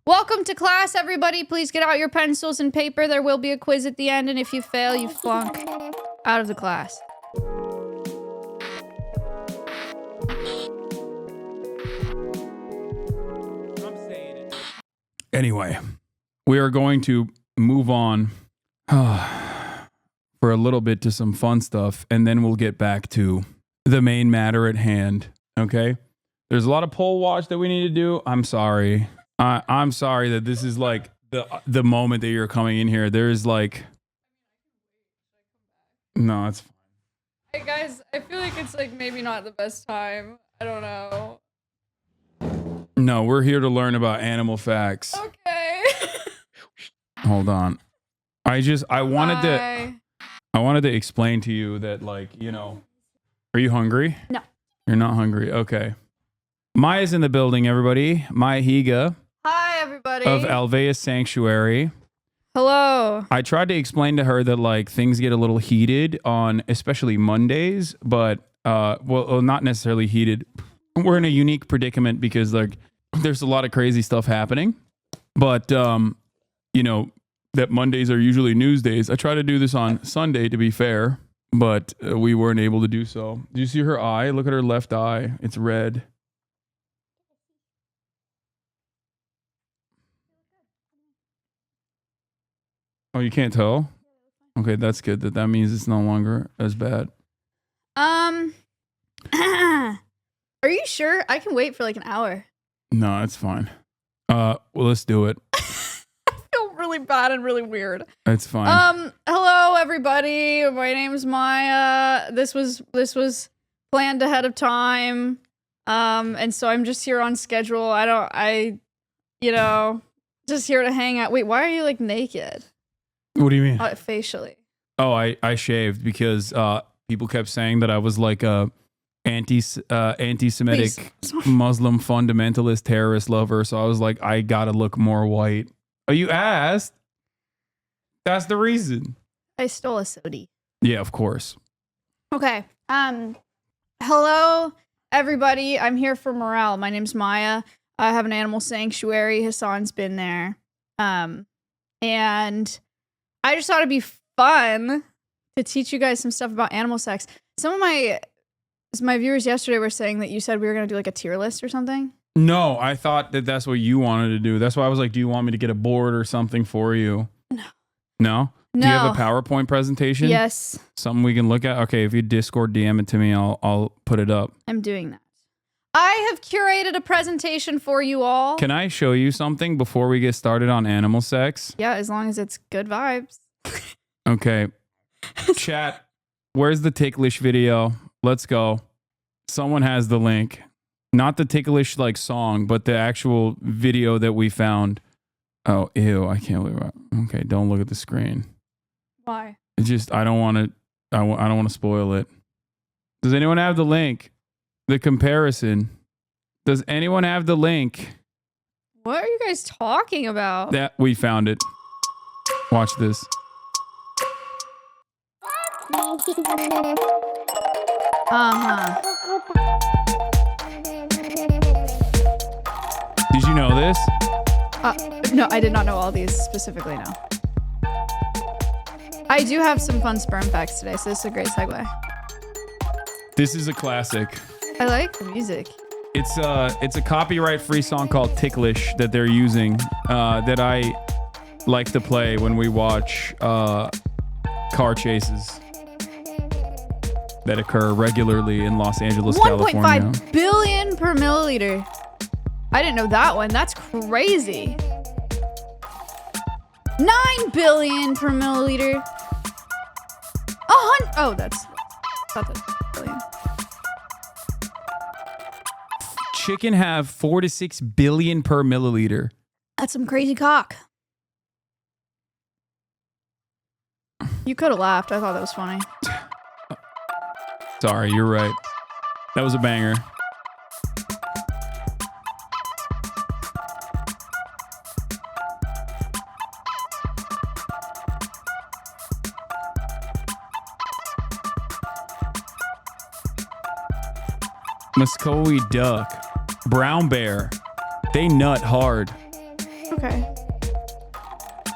Welcome to class, everybody. Please get out your pencils and paper. There will be a quiz at the end, and if you fail, you flunk out of the class. Anyway, we are going to move on for a little bit to some fun stuff, and then we'll get back to the main matter at hand, okay? There's a lot of poll watch that we need to do. I'm sorry. I'm sorry that this is like the moment that you're coming in here. There's like... No, it's fine. Hey, guys, I feel like it's like maybe not the best time. I don't know. No, we're here to learn about animal facts. Okay. Hold on. I wanted to explain to you that, like, you know, are you hungry? No. You're not hungry. Okay. Maya's in the building, everybody. Maya Higa. Hi, everybody. Of Alveus Sanctuary. Hello. I tried to explain to her that, like, things get a little heated on especially Mondays, but well, not necessarily heated. We're in a unique predicament because, like, there's a lot of crazy stuff happening, but you know, that Mondays are usually news days. I try to do this on Sunday to be fair, but we weren't able to do so. Do you see her eye? Look at her left eye. It's red. Oh, you can't tell? Okay, that's good. That means it's no longer as bad. Are you sure? I can wait for like an hour. No, it's fine. Well, let's do it. I feel really bad and really weird. It's fine. Hello everybody. My name's Maya. This was planned ahead of time. And so I'm just here on schedule. You know, just here to hang out. Wait, why are you like naked? What do you mean? Facially. Oh, I shaved because people kept saying that I was like a anti-Semitic Muslim fundamentalist terrorist lover. So I was like, I gotta look more white. Oh, you asked? That's the reason. I stole a sodi. Yeah, of course. Okay. Hello everybody. I'm here for morale. My name's Maya. I have an animal sanctuary. Hasan's been there. And I just thought it'd be fun to teach you guys some stuff about animal sex. Some of my viewers yesterday were saying that you said we were going to do like a tier list or something. No, I thought that that's what you wanted to do. That's why I was like, do you want me to get a board or something for you? No. No? No. Do you have a PowerPoint presentation? Yes. Something we can look at? Okay, if you Discord DM it to me, I'll put it up. I'm doing that. I have curated a presentation for you all. Can I show you something before we get started on animal sex? Yeah, as long as it's good vibes. Okay. Chat, where's the ticklish video? Let's go. Someone has the link. Not the ticklish like song, but the actual video that we found. Oh, ew, I can't believe it. Okay, don't look at the screen. Why? It's just I don't want to spoil it. Does anyone have the link? The comparison. Does anyone have the link? What are you guys talking about? That we found it. Watch this. Uh-huh. Did you know this? No, I did not know all these specifically, no. I do have some fun sperm facts today, so this is a great segue. This is a classic. I like the music. It's a copyright-free song called Ticklish that they're using that I like to play when we watch car chases that occur regularly in Los Angeles, California. 1.5 billion per milliliter. I didn't know that one. That's crazy. 9 billion per milliliter. Oh, that's not that billion. Chicken have 4 to 6 billion per milliliter. That's some crazy cock. You could have laughed. I thought that was funny. Sorry, you're right. That was a banger. Muscovy duck, brown bear, they nut hard. Okay.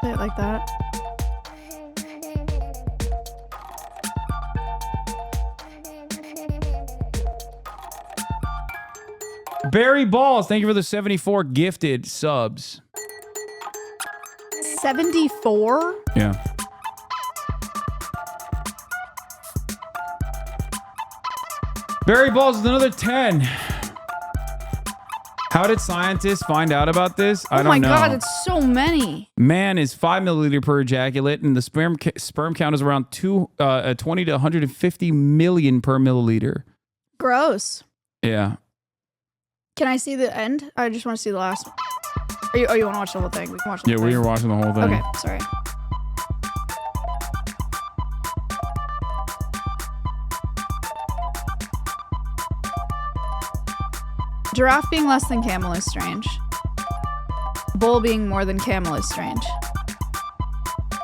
Play it like that. Barry Balls, thank you for the 74 gifted subs. 74? Yeah. Barry Balls is another 10. How did scientists find out about this? I don't know. Oh my god, it's so many. Man is 5 milliliter per ejaculate, and the sperm count is around 20 to 150 million per milliliter. Gross. Yeah. Can I see the end? I just want to see the last one. You want to watch the whole thing? We can watch the whole Yeah, thing. we were watching the whole thing. Okay, sorry. Giraffe being less than camel is strange. Bull being more than camel is strange.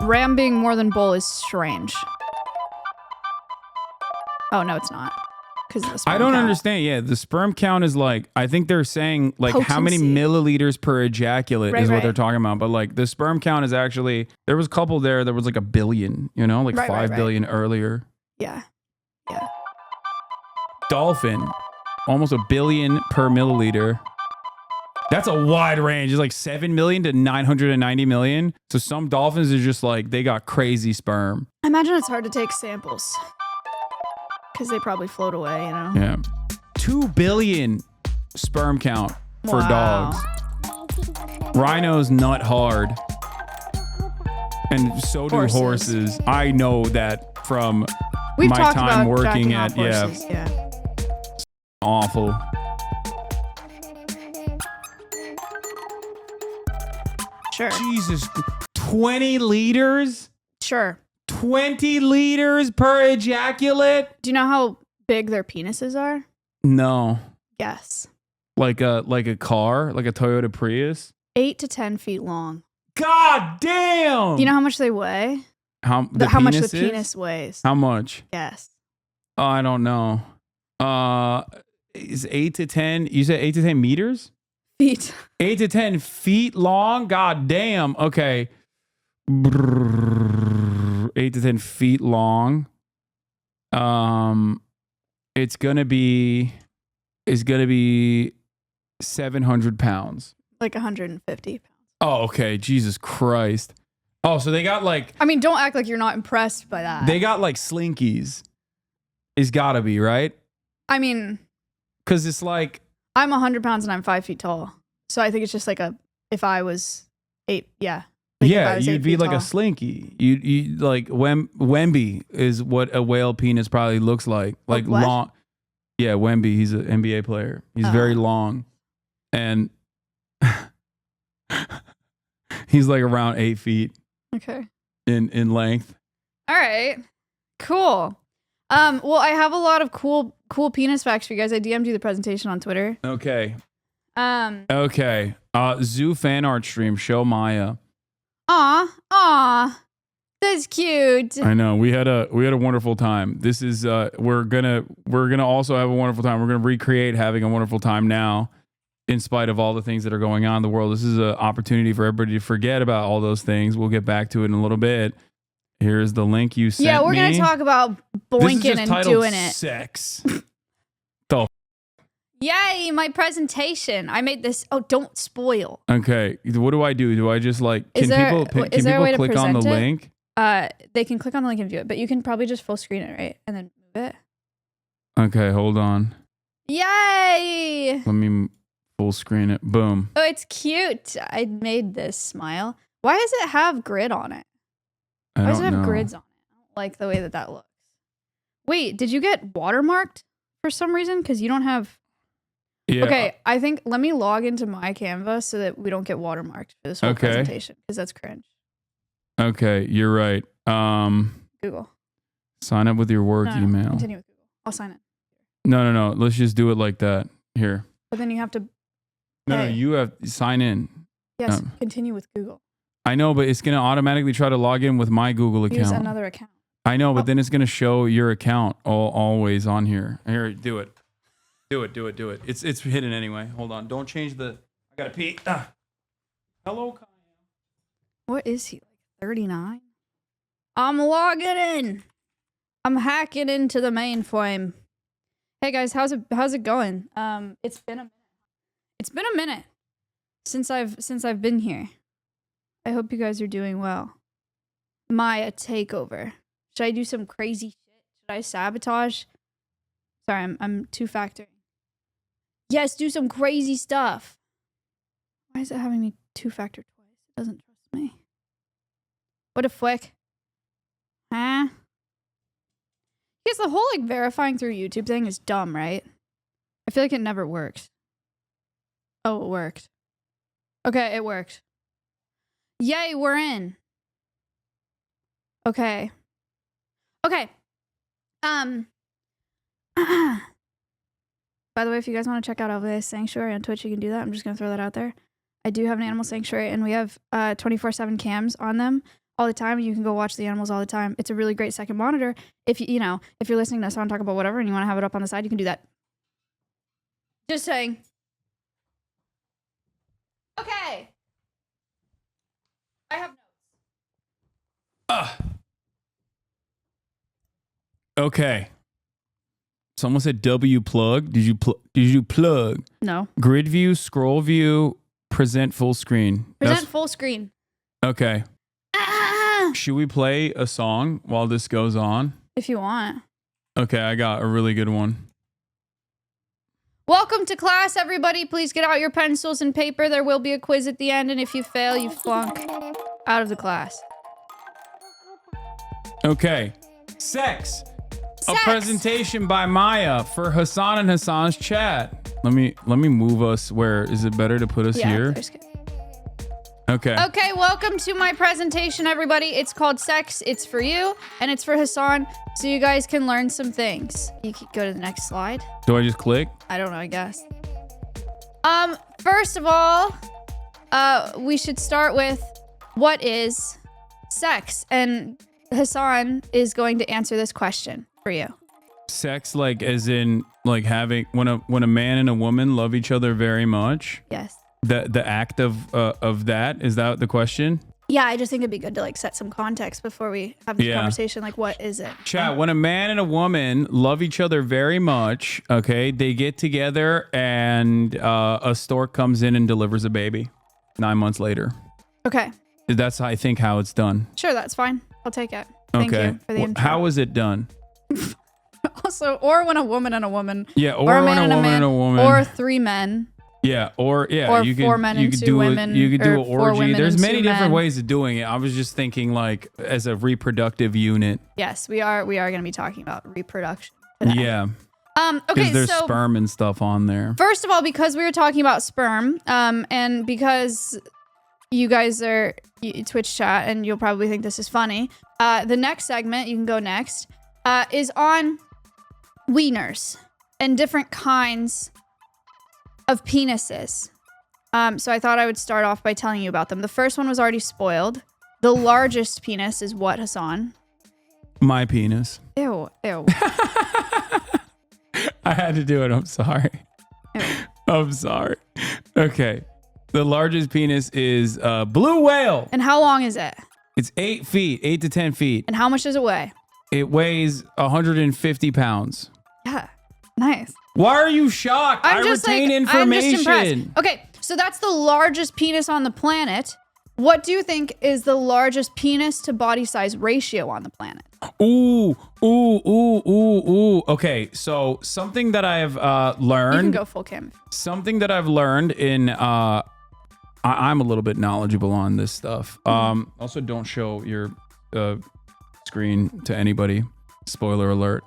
Ram being more than bull is strange. Oh, no, it's not. I don't understand. Yeah, the sperm count is like, I think they're saying like how many milliliters per ejaculate is what they're talking about. But like the sperm count is actually, there was a couple there that was like 1 billion, you know, like 5 billion earlier. Yeah. Yeah. Dolphin, almost 1 billion per milliliter. That's a wide range. It's like 7 million to 990 million. So some dolphins are just like, they got crazy sperm. I imagine it's hard to take samples. Because they probably float away, you know? Yeah. 2 billion sperm count for dogs. Rhinos nut hard. And so do horses. I know that from my time working at horses. Yeah. Awful. Sure. Jesus. 20 liters? Sure. 20 liters per ejaculate? Do you know how big their penises are? No. Yes. Like a car, like a Toyota Prius? 8 to 10 feet long. God damn! Do you know how much they weigh? How much the penis weighs? How much? Yes. Oh, I don't know. Is 8 to 10? You said 8 to 10 meters? Feet. 8 to 10 feet long? God damn. Okay. 8 to 10 feet long. It's gonna be 700 pounds. Like 150 pounds. Oh, okay. Jesus Christ. Oh, so they got like, I mean, don't act like you're not impressed by that. they got like slinkies. It's gotta be, right? I mean, because it's like, I'm 100 pounds and I'm 5 feet tall. So I think it's just like if I was 8, yeah. Like yeah, you'd be like a slinky. You like Wemby is what a whale penis probably looks like. Like long. Yeah, Wemby, he's an NBA player. He's very long. And he's like around 8 feet. Okay. In length. All right. Cool. Well, I have a lot of cool penis facts for you guys. I DM'd you the presentation on Twitter. Okay. Okay. Zoo fan art stream. Show Maya. Aw, that's cute. I know. We had a wonderful time. This is we're gonna also have a wonderful time. We're gonna recreate having a wonderful time now, in spite of all the things that are going on in the world. This is an opportunity for everybody to forget about all those things. We'll get back to it in a little bit. Here's the link you sent me. Yeah, we're gonna talk about boinking and doing it. Sex. Yay, my presentation. I made this. Oh, don't spoil. Okay. What do I do? Do I just like, can people click on the link? They can click on the link and view it, but you can probably just full screen it, right? And then move it. Okay, hold on. Yay! Let me full screen it. Boom. Oh, it's cute. I made this smile. Why does it have grid on it? Why does it have grids on it? I don't like the way that looks. Wait, did you get watermarked for some reason? Because you don't have... Yeah. Okay, I think let me log into my Canva so that we don't get watermarked for this whole presentation because that's cringe. Okay, you're right. Google. Sign up with your work email. Continue with Google. I'll sign in. No. Let's just do it like that. Here. But then you have to. No, you have to sign in. Yes, continue with Google. I know, but it's gonna automatically try to log in with my Google account. Use another account. I know, but then it's gonna show your account always on here. Here, do it. Do it. It's hidden anyway. Hold on. Don't change the... I gotta pee. Hello, Kyle. What is he, like 39? I'm logging in. I'm hacking into the mainframe. Hey guys, how's it going? It's been a minute since I've been here. I hope you guys are doing well. Maya takeover. Should I do some crazy shit? Should I sabotage? Sorry, I'm two-factoring. Yes, do some crazy stuff. Why is it having me two-factor twice? It doesn't trust me. What a flick. Huh? Because the whole like verifying through YouTube thing is dumb, right? I feel like it never works. Oh, it worked. Okay, it worked. Yay, we're in. Okay. Okay. By the way, if you guys want to check out Elvis Sanctuary on Twitch, you can do that. I'm just gonna throw that out there. I do have an animal sanctuary, and we have 24/7 cams on them all the time. You can go watch the animals all the time. It's a really great second monitor. If you know, if you're listening to someone talk about whatever and you want to have it up on the side, you can do that. Just saying. Okay. I have notes. Okay. Someone said W plug. Did you plug? No. Grid view, scroll view, present full screen. Present full screen. Okay. Should we play a song while this goes on? If you want. Okay, I got a really good one. Welcome to class, everybody. Please get out your pencils and paper. There will be a quiz at the end, and if you fail, you flunk out of the class. Okay. Sex. A Sex. presentation by Maya for Hasan and Hasan's chat. Let me move us. Where is it better to put us here? there's good. Okay. Okay, welcome to my presentation, everybody. It's called Sex. It's for you, and it's for Hasan, so you guys can learn some things. You can go to the next slide. Do I just click? I don't know, I guess. First of all, we should start with what is sex? And Hasan is going to answer this question for you. Sex, like as in like having when a man and a woman love each other very much. Yes. The act of that, is that the question? Yeah, I just think it'd be good to like set some context before we have this conversation. Like, what is it? Chat, when a man and a woman love each other very much, okay, they get together and a stork comes in and delivers a baby 9 months later. Okay. That's, I think, how it's done. Sure, that's fine. I'll take it. Thank you for the intro. How is it done? Also, or when a woman and a woman. Yeah, or when a woman and a woman. Or three men. Yeah, or you four men and two women. You could do an orgy. There's many different men. ways of doing it. I was just thinking like as a reproductive unit. Yes, we are going to be talking about reproduction today. Yeah. Okay, because there's so sperm and stuff on there. First of all, because we were talking about sperm, and because you guys are Twitch chat, and you'll probably think this is funny. The next segment, you can go next, is on wieners and different kinds of penises. So I thought I would start off by telling you about them. The first one was already spoiled. The largest penis is what, Hasan? My penis. Ew, ew. I had to do it. I'm sorry. Ew. I'm sorry. Okay. The largest penis is blue whale. And how long is it? It's 8 feet, 8 to 10 feet. And how much does it weigh? It weighs 150 pounds. Yeah, nice. Why are you shocked? I retain information. I'm just impressed. Okay, so that's the largest penis on the planet. What do you think is the largest penis to body size ratio on the planet? Ooh. Okay, so something that I've learned. You can go full cam. Something that I've learned in I'm a little bit knowledgeable on this stuff. Also, don't show your screen to anybody. Spoiler alert.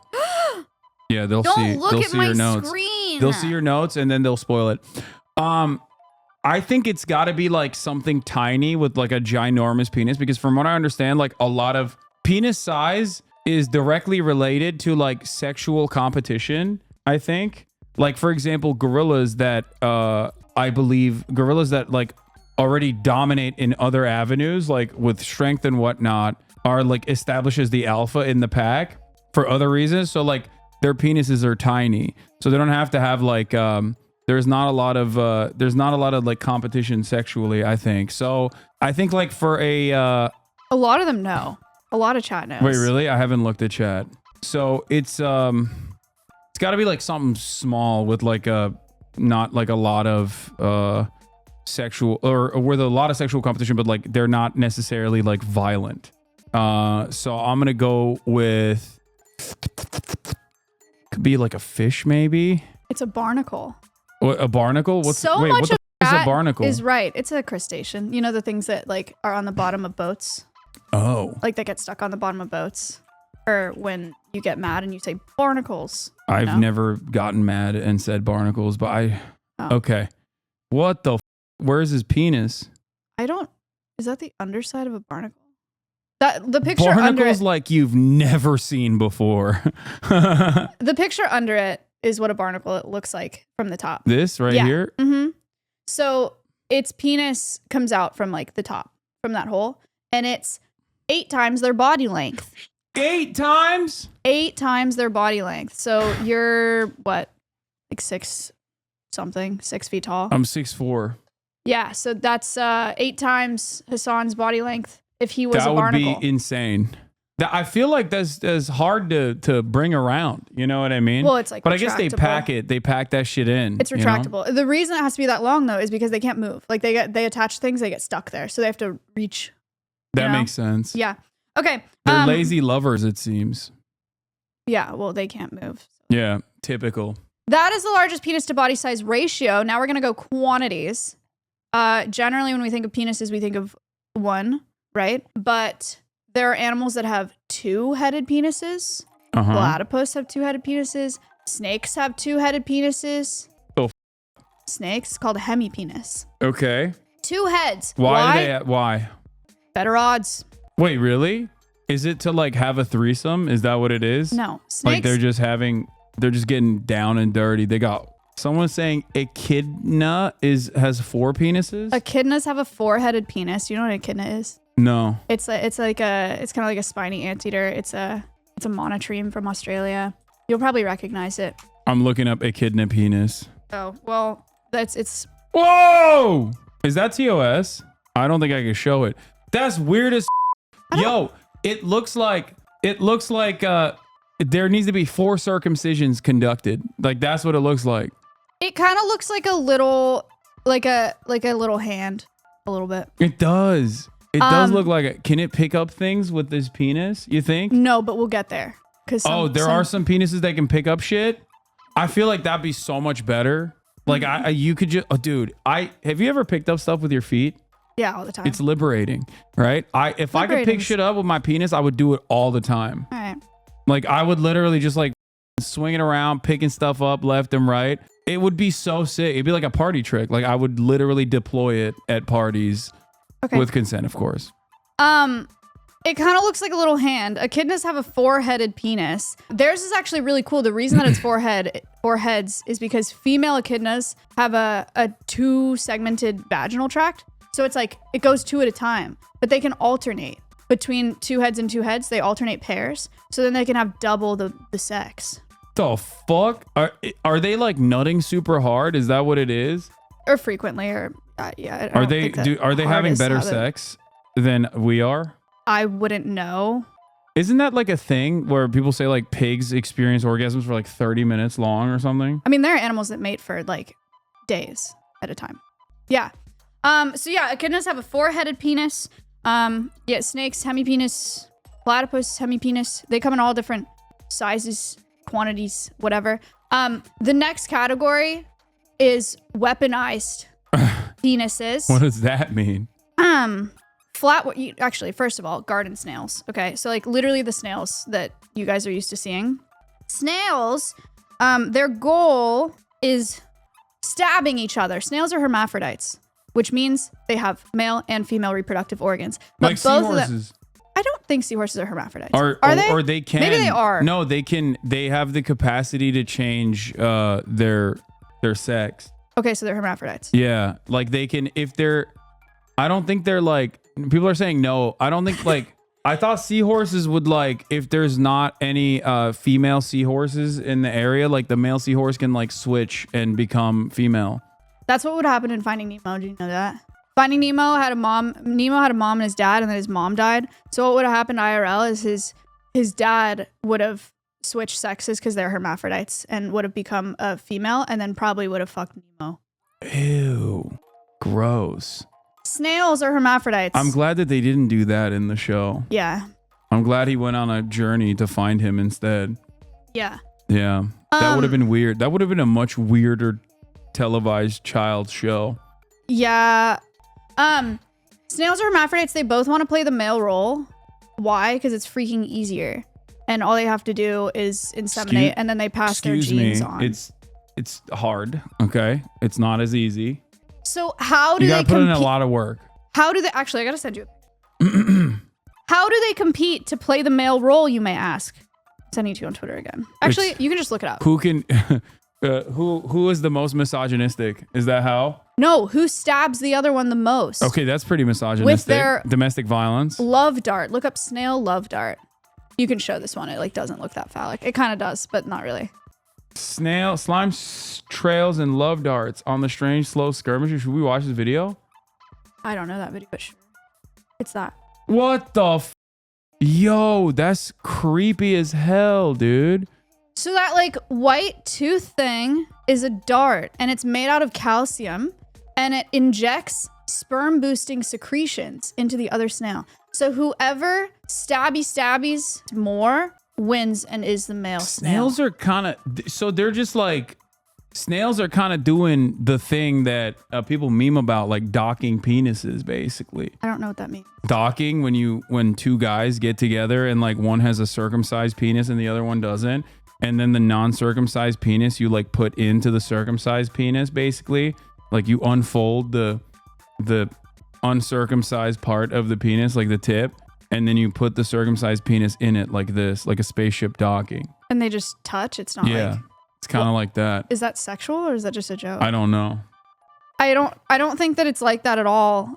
Yeah, they'll see. They'll see your notes. Screen. They'll see your notes and then they'll spoil it. I think it's got to be like something tiny with like a ginormous penis, because from what I understand, like a lot of penis size is directly related to like sexual competition. I think, like for example, gorillas that like already dominate in other avenues, like with strength and whatnot, are like establishes the alpha in the pack for other reasons. So like their penises are tiny, so they don't have to have like There's not a lot of like competition sexually, I think. So I think like for a lot of them know. A lot of chat knows. wait, really? I haven't looked at chat. So it's got to be like something small with like a not like a lot of sexual or with a lot of sexual competition, but like they're not necessarily like violent. So I'm gonna go with could be like a fish, maybe. It's a barnacle. What, a barnacle? What's so wait? much What the of f- is that a barnacle? is right. It's a crustacean. You know the things that like are on the bottom of boats, Oh, like that get stuck on the bottom of boats, or when you get mad and you say barnacles. I've No? never gotten mad and said barnacles, but I. Oh. Okay, what the? Where's his penis? I don't. Is that the underside of a barnacle? That the picture under Barnacles it. like you've never seen before. The picture under it is what a barnacle it looks like from the top. This right Yeah. here. Mm-hmm. So its penis comes out from like the top from that hole, and it's 8 times their body length. 8 times? 8 times their body length. So you're what, like 6 something, 6 feet tall. I'm 6'4". Yeah. So that's 8 times Hasan's body length if he was That a would barnacle. be insane. I feel like that's hard to bring around. You know what I mean? Well, it's like, but I guess they retractable. pack it. They pack that shit in. It's you know? retractable. The reason it has to be that long though is because they can't move. Like they attach things, they get stuck there, so they have to reach. That you know? makes sense. Yeah. Okay. They're lazy lovers, it seems. Yeah. Well, they can't move. Yeah, typical. That is the largest penis to body size ratio. Now we're gonna go quantities. Generally, when we think of penises, we think of 1, right? But there are animals that have 2-headed penises. Uh-huh. Platypus have 2-headed penises. Snakes have 2-headed penises. Oh. Snakes called a hemipenis. Okay. 2 heads. Why? Better odds. Wait, really? Is it to like have a threesome? Is that what it is? No. Snakes. Like they're just getting down and dirty. They got someone saying echidna has 4 penises. Echidnas have a 4-headed penis. You know what an echidna is? No. It's kind of like a spiny anteater. It's a monotreme from Australia. You'll probably recognize it. I'm looking up echidna penis. Oh, well, it's Whoa! Is that TOS? I don't think I can show it. That's weird as yo, it looks like there needs to be 4 circumcisions conducted. Like that's what it looks like. it kind of looks like a little little hand a little bit. It does. It does look like it. Can it pick up things with this penis, you think? No, but we'll get there. There are some penises that can pick up shit. I feel like that'd be so much better. Like you could just, dude, have you ever picked up stuff with your feet? Yeah, all the time. It's liberating, right? If I could pick shit up with my penis, I would do it all the time. All right. Like I would literally just like swing it around, picking stuff up left and right. It would be so sick. It'd be like a party trick. Like I would literally deploy it at parties with consent, of course. It kind of looks like a little hand. Echidnas have a 4-headed penis. Theirs is actually really cool. The reason that it's 4 heads is because female echidnas have a 2-segmented vaginal tract. So it's like it goes 2 at a time, but they can alternate between 2 heads and 2 heads. They alternate pairs, so then they can have double the sex. The fuck? Are they like nutting super hard? Is that what it is? Or frequently, or yeah. Are they having better sex than we are? I wouldn't know. Isn't that like a thing where people say like pigs experience orgasms for like 30 minutes long or something? I mean, there are animals that mate for like days at a time. Yeah. So yeah, echidnas have a 4-headed penis. Yeah, snakes, hemipenis, platypus, hemipenis. They come in all different sizes, quantities, whatever. The next category is weaponized penises. What does that mean? Actually, first of all, garden snails. Okay, so like literally the snails that you guys are used to seeing. Snails, their goal is stabbing each other. Snails are hermaphrodites, which means they have male and female reproductive organs. But Like both seahorses. of them, I don't think seahorses are hermaphrodites. Are they? Or they can. Maybe they are. No, they can. They have the capacity to change their sex. Okay, so they're hermaphrodites. I thought seahorses would like, if there's not any female seahorses in the area, like the male seahorse can like switch and become female. That's what would happen in Finding Nemo. Do you know that? Finding Nemo had a mom. Nemo had a mom and his dad, and then his mom died. So what would have happened to IRL is his dad would have switched sexes because they're hermaphrodites and would have become a female, and then probably would have fucked Nemo. Ew, gross. Snails are hermaphrodites. I'm glad that they didn't do that in the show. Yeah. I'm glad he went on a journey to find him instead. Yeah. Yeah. That would have been weird. That would have been a much weirder televised child show. Yeah. Snails are hermaphrodites. They both want to play the male role. Why? Because it's freaking easier. And all they have to do is inseminate, and then they pass their genes on. It's hard, okay? It's not as easy. So how do you they gotta put in a lot of work. How do they actually? I gotta send you. How do they compete to play the male role? You may ask. Sending it to you on Twitter again. Actually, you can just look it up. Who can? Who is the most misogynistic? Is that how? No, who stabs the other one the most? Okay, that's pretty misogynistic. With their domestic violence. Love dart. Look up snail love dart. You can show this one. It like doesn't look that phallic. It kind of does, but not really. Snail, slime trails, and love darts on the strange slow skirmishes. Should we watch this video? I don't know that video, but sure. It's that. What the Yo, that's creepy as hell, dude. So that like white tooth thing is a dart, and it's made out of calcium, and it injects sperm boosting secretions into the other snail. So whoever stabbies more wins and is the male snail. Snails are kind of, so they're just like, snails are kind of doing the thing that people meme about, like docking penises, basically. I don't know what that means. Docking, when two guys get together and like one has a circumcised penis and the other one doesn't, and then the non-circumcised penis you like put into the circumcised penis, basically. Like you unfold the uncircumcised part of the penis, like the tip, and then you put the circumcised penis in it like this, like a spaceship docking. And they just touch? It's not like... It's kind of like that. Is that sexual or is that just a joke? I don't know. I don't think that it's like that at all.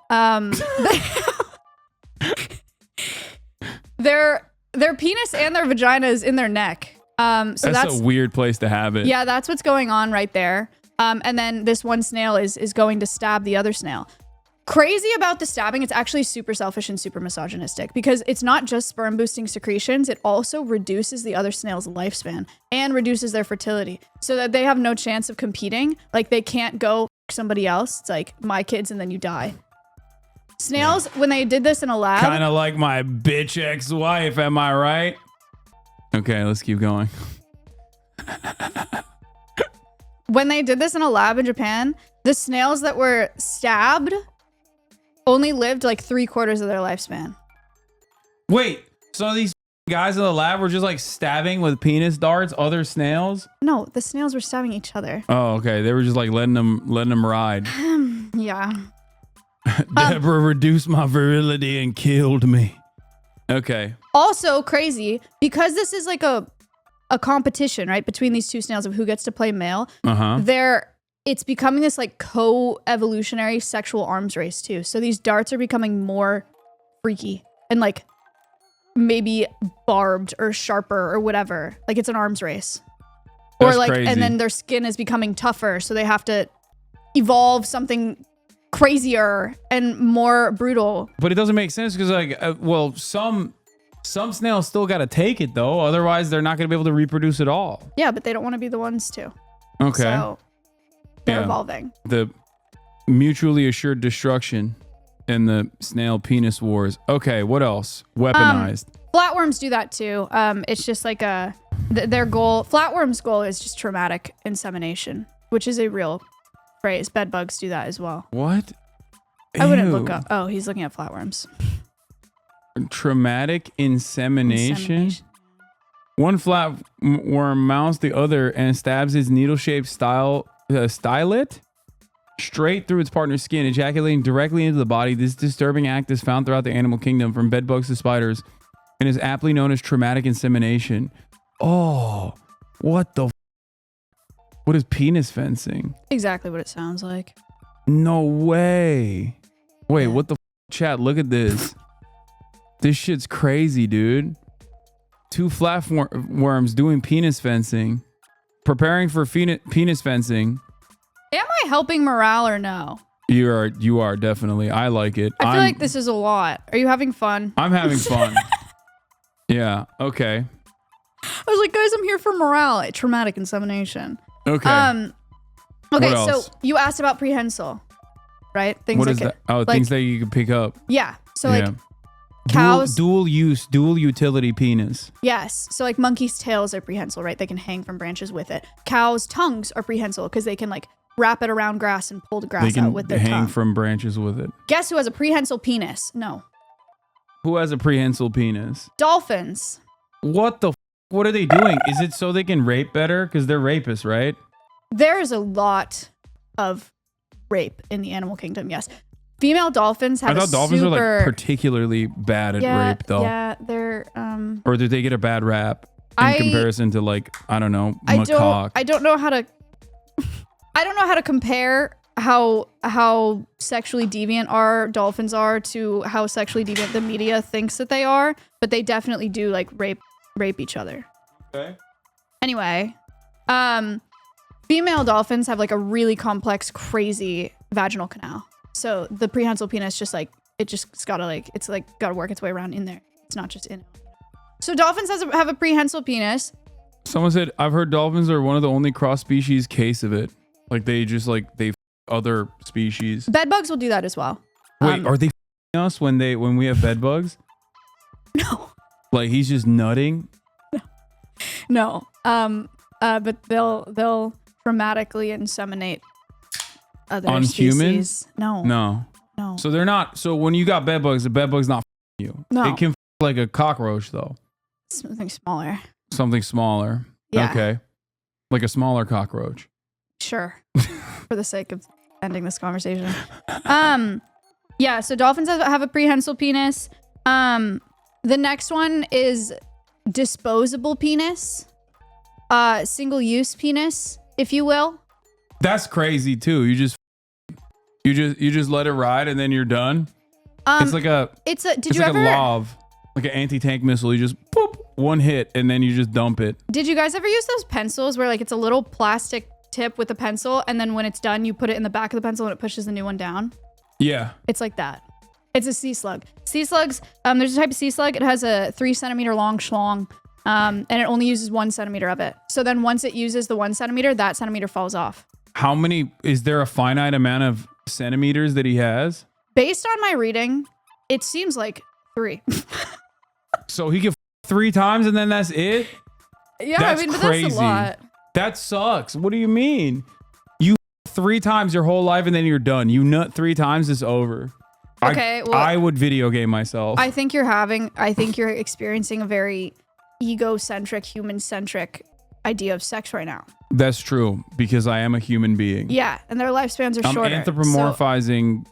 Their penis and their vagina is in their neck. So that's a weird place to have it. Yeah, that's what's going on right there. And then this one snail is going to stab the other snail. Crazy about the stabbing, it's actually super selfish and super misogynistic because it's not just sperm boosting secretions, it also reduces the other snail's lifespan and reduces their fertility so that they have no chance of competing. Like they can't go somebody else. It's like my kids and then you die. Snails, when they did this in a lab. Kind of like my bitch ex-wife, am I right? Okay, let's keep going. When they did this in a lab in Japan, the snails that were stabbed only lived like 3/4 of their lifespan. Wait, so these guys in the lab were just like stabbing with penis darts other snails? No, the snails were stabbing each other. Oh, okay. They were just like letting them ride. Yeah. Deborah reduced my virility and killed me. Okay. Also crazy because this is like a competition, right, between these two snails of who gets to play male. It's becoming this like co-evolutionary sexual arms race too. So these darts are becoming more freaky and like maybe barbed or sharper or whatever. Like it's an arms race. That's or like, crazy. And then their skin is becoming tougher. So they have to evolve something crazier and more brutal. But it doesn't make sense because like, well, some snails still got to take it though. Otherwise they're not going to be able to reproduce at all. Yeah, but they don't want to be the ones to. Okay. So they're evolving. The mutually assured destruction in the snail penis wars. Okay, what else? Weaponized. Flatworms do that too. It's just like their goal. Flatworms' goal is just traumatic insemination, which is a real phrase. Bedbugs do that as well. What? I wouldn't look up. Oh, he's looking at flatworms. Traumatic insemination. One flatworm mounts the other and stabs its needle-shaped stylet straight through its partner's skin, ejaculating directly into the body. This disturbing act is found throughout the animal kingdom, from bedbugs to spiders, and is aptly known as traumatic insemination. Oh, what the? What is penis fencing? Exactly what it sounds like. No way. Wait, what the? Chat, look at this. This shit's crazy, dude. 2 flatworms doing penis fencing, preparing for penis fencing. Am I helping morale or no? You are definitely. I like it. I feel like this is a lot. Are you having fun? I'm having fun. Yeah. Okay. I was like, guys, I'm here for morale. Traumatic insemination. Okay. Okay. So you asked about prehensile, right? Things what like is that? Oh, things that you can pick up. Yeah. So like cows. Dual utility penis. Yes. So like monkeys' tails are prehensile, right? They can hang from branches with it. Cows' tongues are prehensile because they can like wrap it around grass and pull the grass out with their tongue. They can hang from branches with it. Guess who has a prehensile penis? No. Who has a prehensile penis? Dolphins. What the? What are they doing? Is it so they can rape better? Because they're rapists, right? There is a lot of rape in the animal kingdom. Yes. Female dolphins have. I thought dolphins are like particularly bad at rape, though. Yeah, they're. Or did they get a bad rap in comparison to like I don't know macaque? I don't know how to. I don't know how to compare how sexually deviant our dolphins are to how sexually deviant the media thinks that they are, but they definitely do like rape each other. Okay. Anyway, female dolphins have like a really complex, crazy vaginal canal. So the prehensile penis it's gotta work its way around in there. It's not just in. So dolphins have a prehensile penis. Someone said I've heard dolphins are one of the only cross species case of it. Like they other species. Bedbugs will do that as well. Wait, are they us when we have bedbugs? No. Like he's just nutting? No. But they'll dramatically inseminate other on species. Humans? No. So they're not. So when you got bedbugs, the bedbug's not you. No. It can like a cockroach though. Something smaller. Something smaller. Yeah. Okay. Like a smaller cockroach. Sure. For the sake of ending this conversation. Yeah, so dolphins have a prehensile penis. The next one is disposable penis. Single-use penis, if you will. That's crazy too. You just let it ride and then you're done. It's like a lob, like an anti-tank missile. You just poop one hit and then you just dump it. Did you guys ever use those pencils where like it's a little plastic tip with a pencil and then when it's done you put it in the back of the pencil and it pushes the new one down? Yeah. It's like that. It's a sea slug. Sea slugs, there's a type of sea slug. It has a 3 centimeter long schlong, and it only uses 1 centimeter of it. So then once it uses the 1 centimeter, that centimeter falls off. How many, is there a finite amount of centimeters that he has? Based on my reading, it seems like 3. So he can 3 times and then that's it? Yeah, but that's a lot. That sucks. What do you mean? You 3 times your whole life and then you're done. You nut 3 times, it's over. Okay, I would video game myself. I think you're experiencing a very egocentric, human-centric idea of sex right now. That's true, because I am a human being. Yeah, and their lifespans are shorter. I'm anthropomorphizing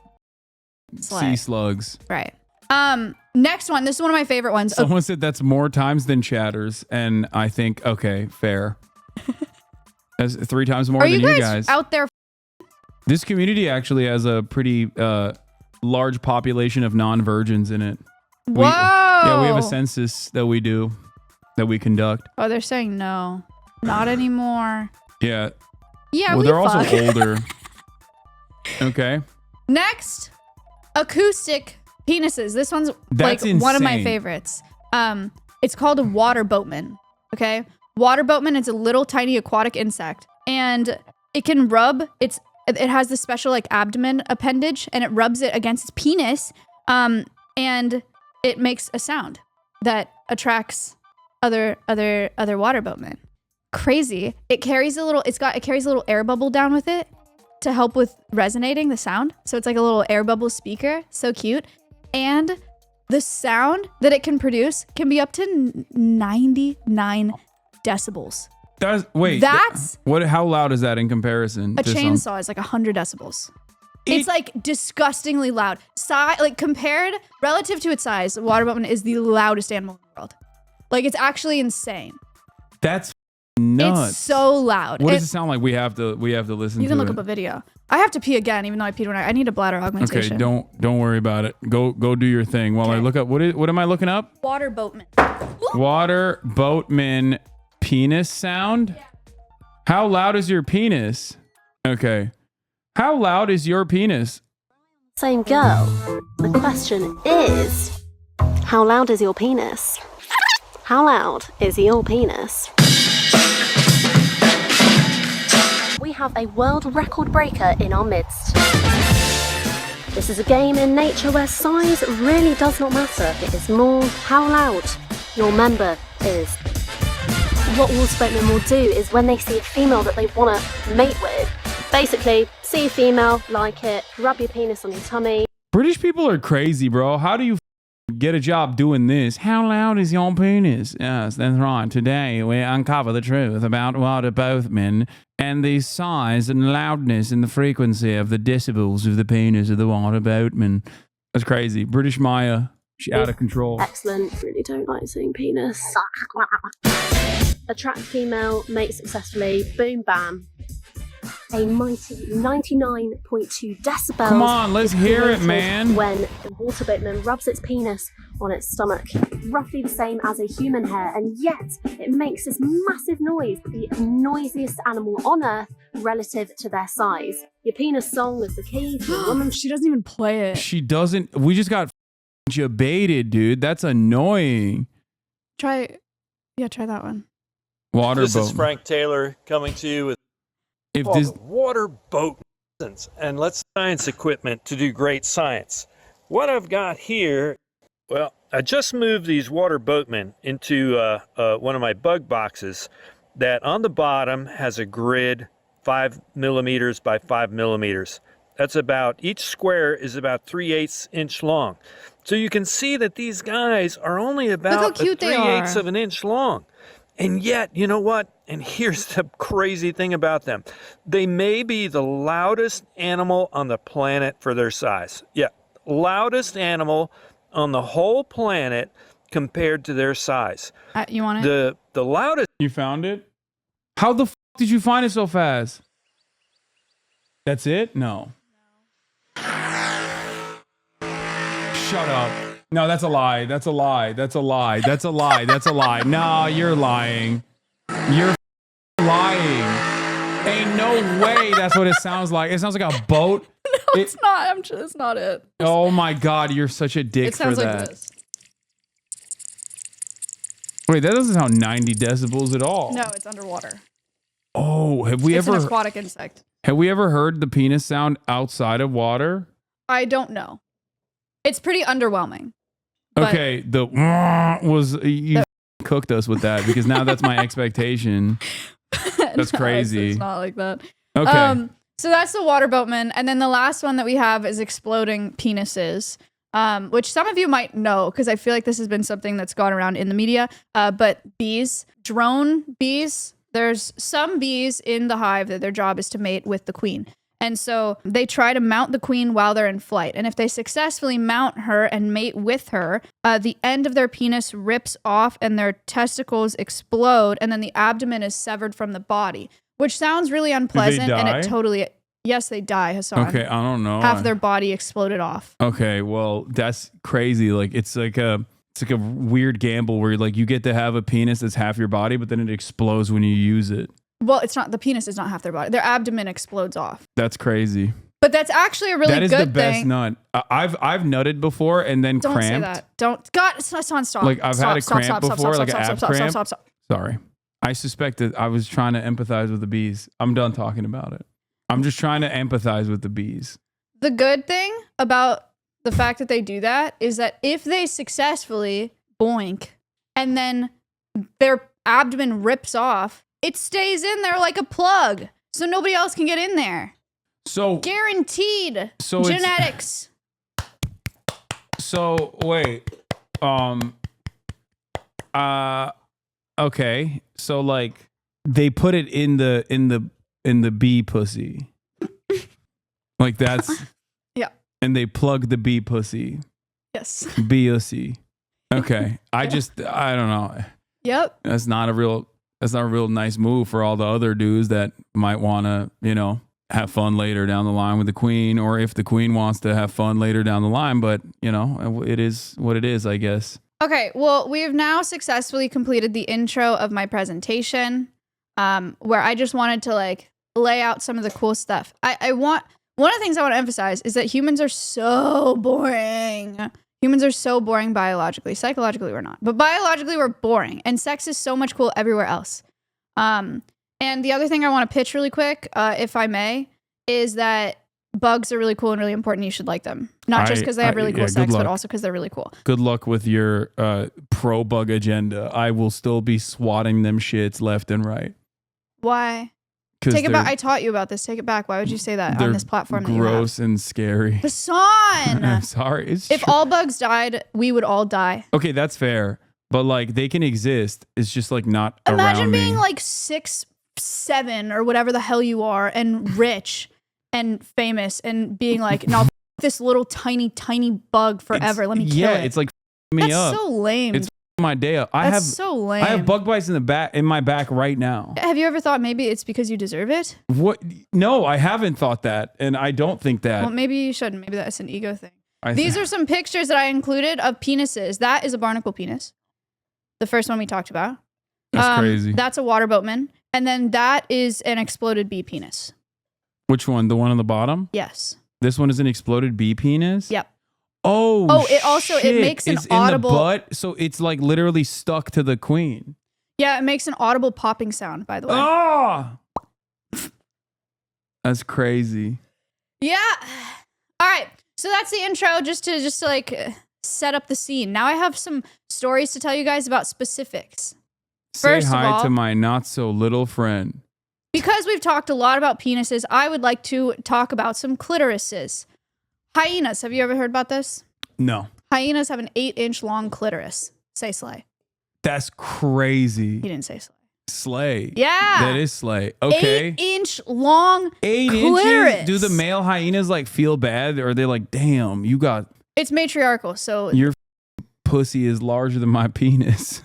sea slugs. Right. Next one. This is one of my favorite ones. Someone said that's more times than chatters, and I think, okay, fair. That's 3 times more than you guys. Out there? This community actually has a pretty large population of non-virgins in it. Whoa! Yeah, we have a census that we conduct. Oh, they're saying no, not anymore. Yeah. Yeah, well, they're also older. Okay. Next, acoustic penises. This one's one of my favorites. It's called a water boatman. Okay, water boatman is a little tiny aquatic insect, and it can rub its. It has this special like abdomen appendage, and it rubs it against its penis, and it makes a sound that attracts other water boatmen. Crazy. It carries a little. It carries a little air bubble down with it to help with resonating the sound. So it's like a little air bubble speaker. So cute. And the sound that it can produce can be up to 99 decibels. How loud is that in comparison? A chainsaw is like 100 decibels. It's like disgustingly loud. Like compared relative to its size, the water boatman is the loudest animal in the world. Like it's actually insane. That's nuts. It's so loud. What does it sound like? We have to listen to it. You can look up a video. I have to pee again, even though I peed when I need a bladder augmentation. Okay, don't worry about it. Go do your thing while I look up. What am I looking up? Water boatman. Water boatman penis sound? How loud is your penis? Okay. How loud is your penis? Same girl. The question is, how loud is your penis? How loud is your penis? We have a world record breaker in our midst. This is a game in nature where size really does not matter. It is more how loud your member is. What water boatmen will do is when they see a female that they want to mate with, basically see a female, like it, rub your penis on your tummy. British people are crazy, bro. How do you get a job doing this? How loud is your penis? Yes, that's right. Today we uncover the truth about water boatmen and the size and loudness and the frequency of the decibels of the penis of the water boatman. That's crazy. British Maya, she's out of control. Excellent. Really don't like seeing penis. Attract female, mate successfully, boom bam. A mighty 99.2 decibels. Come on, let's hear it, man. When the water boatman rubs its penis on its stomach, roughly the same as a human hair, and yet it makes this massive noise, the noisiest animal on earth relative to their size. Your penis song is the key to a woman's. She doesn't even play it. She doesn't. We just got baited, dude. That's annoying. Try that one. Water This boat. is Frank Taylor coming to you with If this water boat and let's science equipment to do great science. What I've got here, well, I just moved these water boatmen into one of my bug boxes that on the bottom has a grid 5 millimeters by 5 millimeters. That's about, each square is about 3/8 inch long. So you can see that these guys are only about 3/8 of an inch long. And yet, you know what? And here's the crazy thing about them. They may be the loudest animal on the planet for their size. Yeah, loudest animal on the whole planet compared to their size. You want it? The loudest. You found it? How the did you find it so fast? That's it? No. Shut up. No, that's a lie. That's a lie. That's a lie. That's a lie. That's a lie. No, you're lying. You're lying. Ain't no way that's what it sounds like. It sounds like a boat. No, it's not. It's not it. Oh my God, you're such a dick It sounds for like that. this. Wait, that doesn't sound 90 decibels at all. No, it's underwater. Oh, It's an aquatic insect. have we ever heard the penis sound outside of water? I don't know. It's pretty underwhelming. But Okay, the was you cooked us with that because now that's my expectation. That's no, crazy. It's not like that. Okay. So that's the water boatman, and then the last one that we have is exploding penises, which some of you might know because I feel like this has been something that's gone around in the media. But bees, drone bees. There's some bees in the hive that their job is to mate with the queen. And so they try to mount the queen while they're in flight. And if they successfully mount her and mate with her, the end of their penis rips off and their testicles explode. And then the abdomen is severed from the body, which sounds really unpleasant. And it totally, yes, they die, Hasan. Okay, I don't know. Half their body exploded off. Okay, well, that's crazy. Like it's like a weird gamble where like you get to have a penis that's half your body, but then it explodes when you use it. Well, it's not, the penis is not half their body. Their abdomen explodes off. That's crazy. But that's actually a really good thing. That is the best nut. I've nutted before and then Don't cramped. say that. Don't. God, Hasan, stop. Like I've had a cramp before, like an ab cramp. Stop. Sorry. I suspected I was trying to empathize with the bees. I'm done talking about it. I'm just trying to empathize with the bees. The good thing about the fact that they do that is that if they successfully boink and then their abdomen rips off, it stays in there like a plug. So nobody else can get in there. So guaranteed. So genetics. So wait. Okay. So like they put it in the bee pussy. Like that's yeah. And they plug the bee pussy. Yes. Bee pussy. Okay. I don't know. That's not a real nice move for all the other dudes that might want to, have fun later down the line with the queen, or if the queen wants to have fun later down the line. But, you know, it is what it is, I guess. Okay, well, we have now successfully completed the intro of my presentation, where I just wanted to like lay out some of the cool stuff. One of the things I want to emphasize is that humans are so boring. Humans are so boring biologically. Psychologically, we're not. But biologically, we're boring. And sex is so much cool everywhere else. And the other thing I want to pitch really quick, if I may, is that bugs are really cool and really important. You should like them. Not just because they have really cool sex, but also because they're really cool. Good luck with your pro-bug agenda. I will still be swatting them shits left and right. Why? Take it back. I taught you about this. Take it back. Why would you say that on this platform? Gross and scary. Hasan! I'm sorry. If all bugs died, we would all die. Okay, that's fair. But like they can exist. It's just like not around me. Imagine being like 6, 7 or whatever the hell you are and rich and famous and being like, no, this little tiny bug forever. Let me kill it. Yeah, it's like me That's up. so lame. It's my day up. That's so lame. I have bug bites in my back right now. Have you ever thought maybe it's because you deserve it? What? No, I haven't thought that, and I don't think that. Well, maybe you shouldn't. Maybe that's an ego thing. These are some pictures that I included of penises. That is a barnacle penis. The first one we talked about. That's crazy. That's a water boatman. And then that is an exploded bee penis. Which one? The one on the bottom? Yes. This one is an exploded bee penis? Yep. Oh, it also, it makes an audible. In the butt, so it's like literally stuck to the queen. Yeah, it makes an audible popping sound, by the way. Oh! That's crazy. Yeah. All right. So that's the intro, just to like set up the scene. Now I have some stories to tell you guys about specifics. Say hi to my not so little friend. Because we've talked a lot about penises, I would like to talk about some clitorises. Hyenas. Have you ever heard about this? No. Hyenas have an 8-inch long clitoris. Say slay. That's crazy. You didn't say slay. Slay. Yeah. That is slay. Okay. 8-inch long 8 clitoris. inches? Do the male hyenas like feel bad, or are they like, damn, you got... It's matriarchal, so... Your pussy is larger than my penis.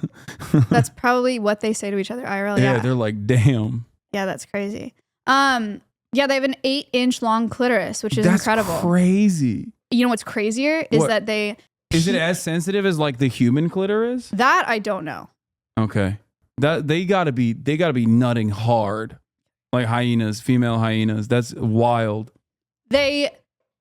That's probably what they say to each other IRL. Yeah, they're like, damn. Yeah, that's crazy. Yeah, they have an 8-inch long clitoris, which is incredible. That's crazy. You know what's crazier is that they... Is it as sensitive as like the human clitoris? That I don't know. Okay. That they gotta be nutting hard. Like hyenas, female hyenas. That's wild. They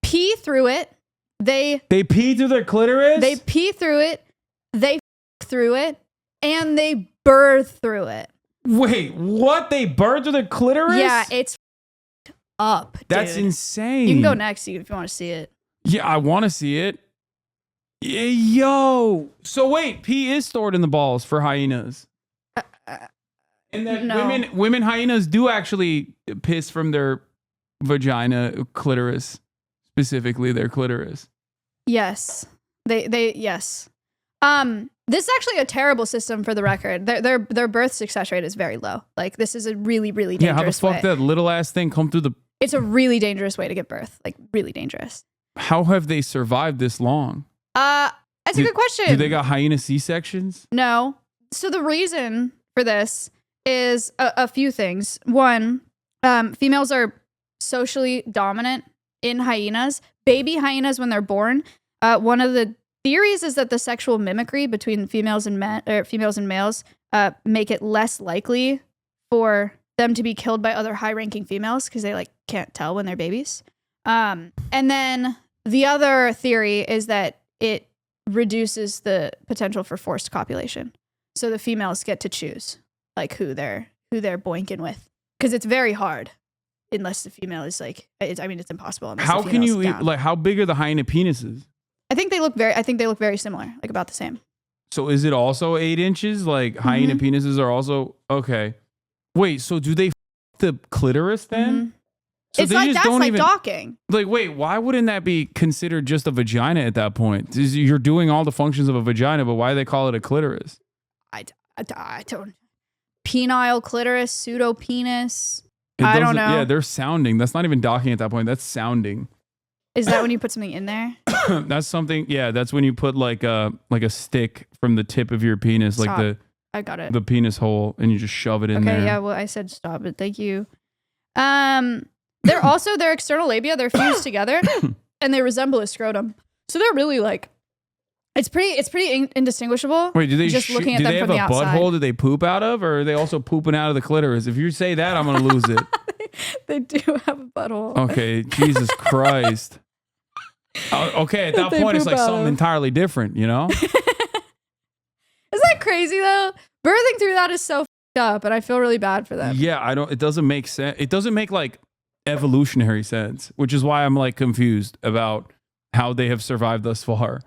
pee through it. They pee through their clitoris? They pee through it. They through it. And they birth through it. Wait, what? They birth through their clitoris? Yeah, it's up. That's dude. insane. You can go next if you want to see it. Yeah, I want to see it. Yo. So wait, pee is stored in the balls for hyenas. And that no. women hyenas do actually piss from their vagina clitoris, specifically their clitoris. Yes. Yes. This is actually a terrible system for the record. Their birth success rate is very low. Like this is a really, really dangerous way. Yeah, how the fuck that little ass thing come through the... It's a really dangerous way to give birth. Like really dangerous. How have they survived this long? That's a good question. Do they got hyena C-sections? No. So the reason for this is a few things. One, females are socially dominant in hyenas. Baby hyenas, when they're born, one of the theories is that the sexual mimicry between females and males make it less likely for them to be killed by other high-ranking females because they like can't tell when they're babies. And then the other theory is that it reduces the potential for forced copulation. So the females get to choose like who they're boinking with, because it's very hard unless the female is like, it's impossible. How can you like? How big are the hyena penises? I think they look very similar, like about the same. So is it also 8 inches? Like hyena penises are also okay. Wait, so do they the clitoris then? So it's like that's like docking. Like, wait, why wouldn't that be considered just a vagina at that point? You're doing all the functions of a vagina, but why do they call it a clitoris? I don't. Penile clitoris, pseudo penis. I don't know. Yeah, they're sounding. That's not even docking at that point. That's sounding. Is that when you put something in there? That's something. Yeah, that's when you put like a stick from the tip of your penis, Stop. like I got it. the penis hole, and you just shove it in there. Okay, yeah. Well, I said stop it. Thank you. Their external labia, they're fused together and they resemble a scrotum. So they're really like, it's pretty indistinguishable. Wait, do they just looking at do them they have from a the outside. butthole? Do they poop out of, or are they also pooping out of the clitoris? If you say that, I'm gonna lose it. They do have a butthole. Okay, Jesus Christ. Okay, at that They point, it's poop like out something of. entirely different, you know? Isn't that crazy though? Birthing through that is so f***ed up, and I feel really bad for them. Yeah, it doesn't make sense. It doesn't make like evolutionary sense, which is why I'm like confused about how they have survived thus far.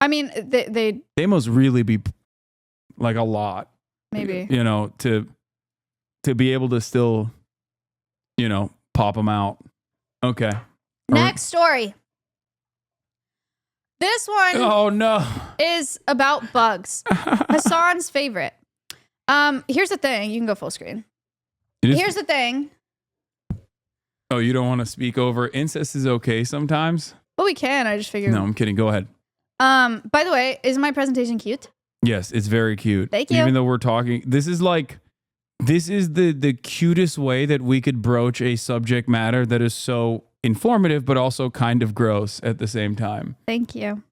I mean, they Must really be like a lot, maybe. you know, to be able to still, you know, pop them out. Okay. Next story. This one Oh no. is about bugs. Hasan's favorite. Here's the thing. You can go full screen. Here's the thing. Oh, you don't want to speak over incest is okay sometimes? Well, we can. I just figured. No, I'm kidding. Go ahead. By the way, is my presentation cute? Yes, it's very cute. Thank you. Even though we're talking, this is the cutest way that we could broach a subject matter that is so informative, but also kind of gross at the same time. Thank you.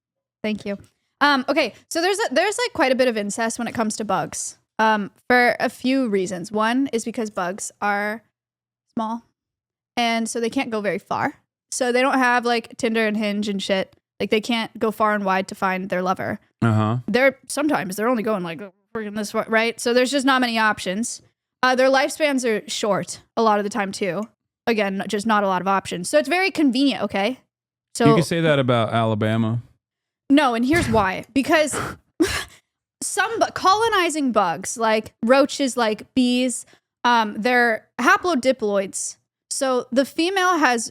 Okay, so there's like quite a bit of incest when it comes to bugs. For a few reasons. One is because bugs are small, and so they can't go very far. So they don't have like Tinder and Hinge and shit. Like they can't go far and wide to find their lover. They're only going like freaking this way, right? So there's just not many options. Their lifespans are short a lot of the time too. Again, just not a lot of options. So it's very convenient, okay? So You can say that about Alabama. no, and here's why. Because some colonizing bugs, like roaches, like bees, they're haplodiploids. So the female has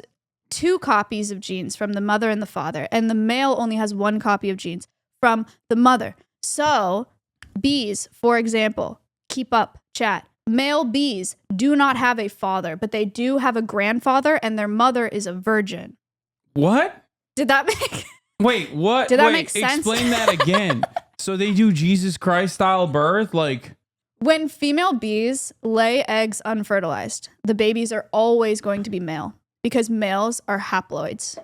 2 copies of genes from the mother and the father, and the male only has 1 copy of genes from the mother. So bees, for example, keep up, chat. Male bees do not have a father, but they do have a grandfather, and their mother is a virgin. What? Did that make... Wait, what? Did that make sense? Explain that again. So they do Jesus Christ style birth? Like, When female bees lay eggs unfertilized, the babies are always going to be male because males are haploids.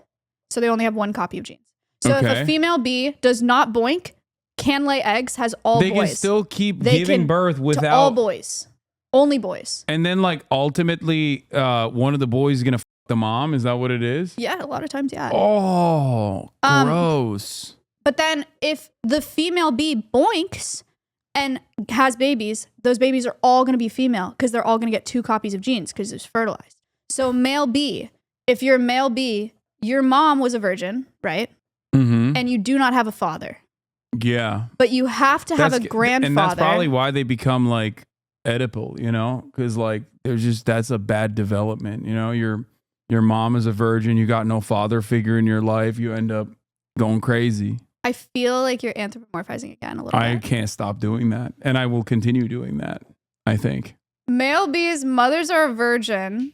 So they only have 1 copy of genes. So if Okay. a female bee does not boink, can lay eggs, has all they boys. can still keep They giving can- birth to without all boys. Only boys. And then like ultimately one of the boys is going to f the mom, is that what it is? Yeah, a lot of times, yeah. Oh, gross. But then if the female bee boinks and has babies, those babies are all going to be female because they're all going to get 2 copies of genes because it's fertilized. So male bee, if you're a male bee, your mom was a virgin, right? Mm-hmm. And you do not have a father. Yeah. But you have to have a grandfather. And that's probably why they become like Oedipal, you know? Because like that's a bad development, you know? Your mom is a virgin, you got no father figure in your life, you end up going crazy. I feel like you're anthropomorphizing again a little I bit. can't stop doing that. And I will continue doing that, I think. Male bees' mothers are a virgin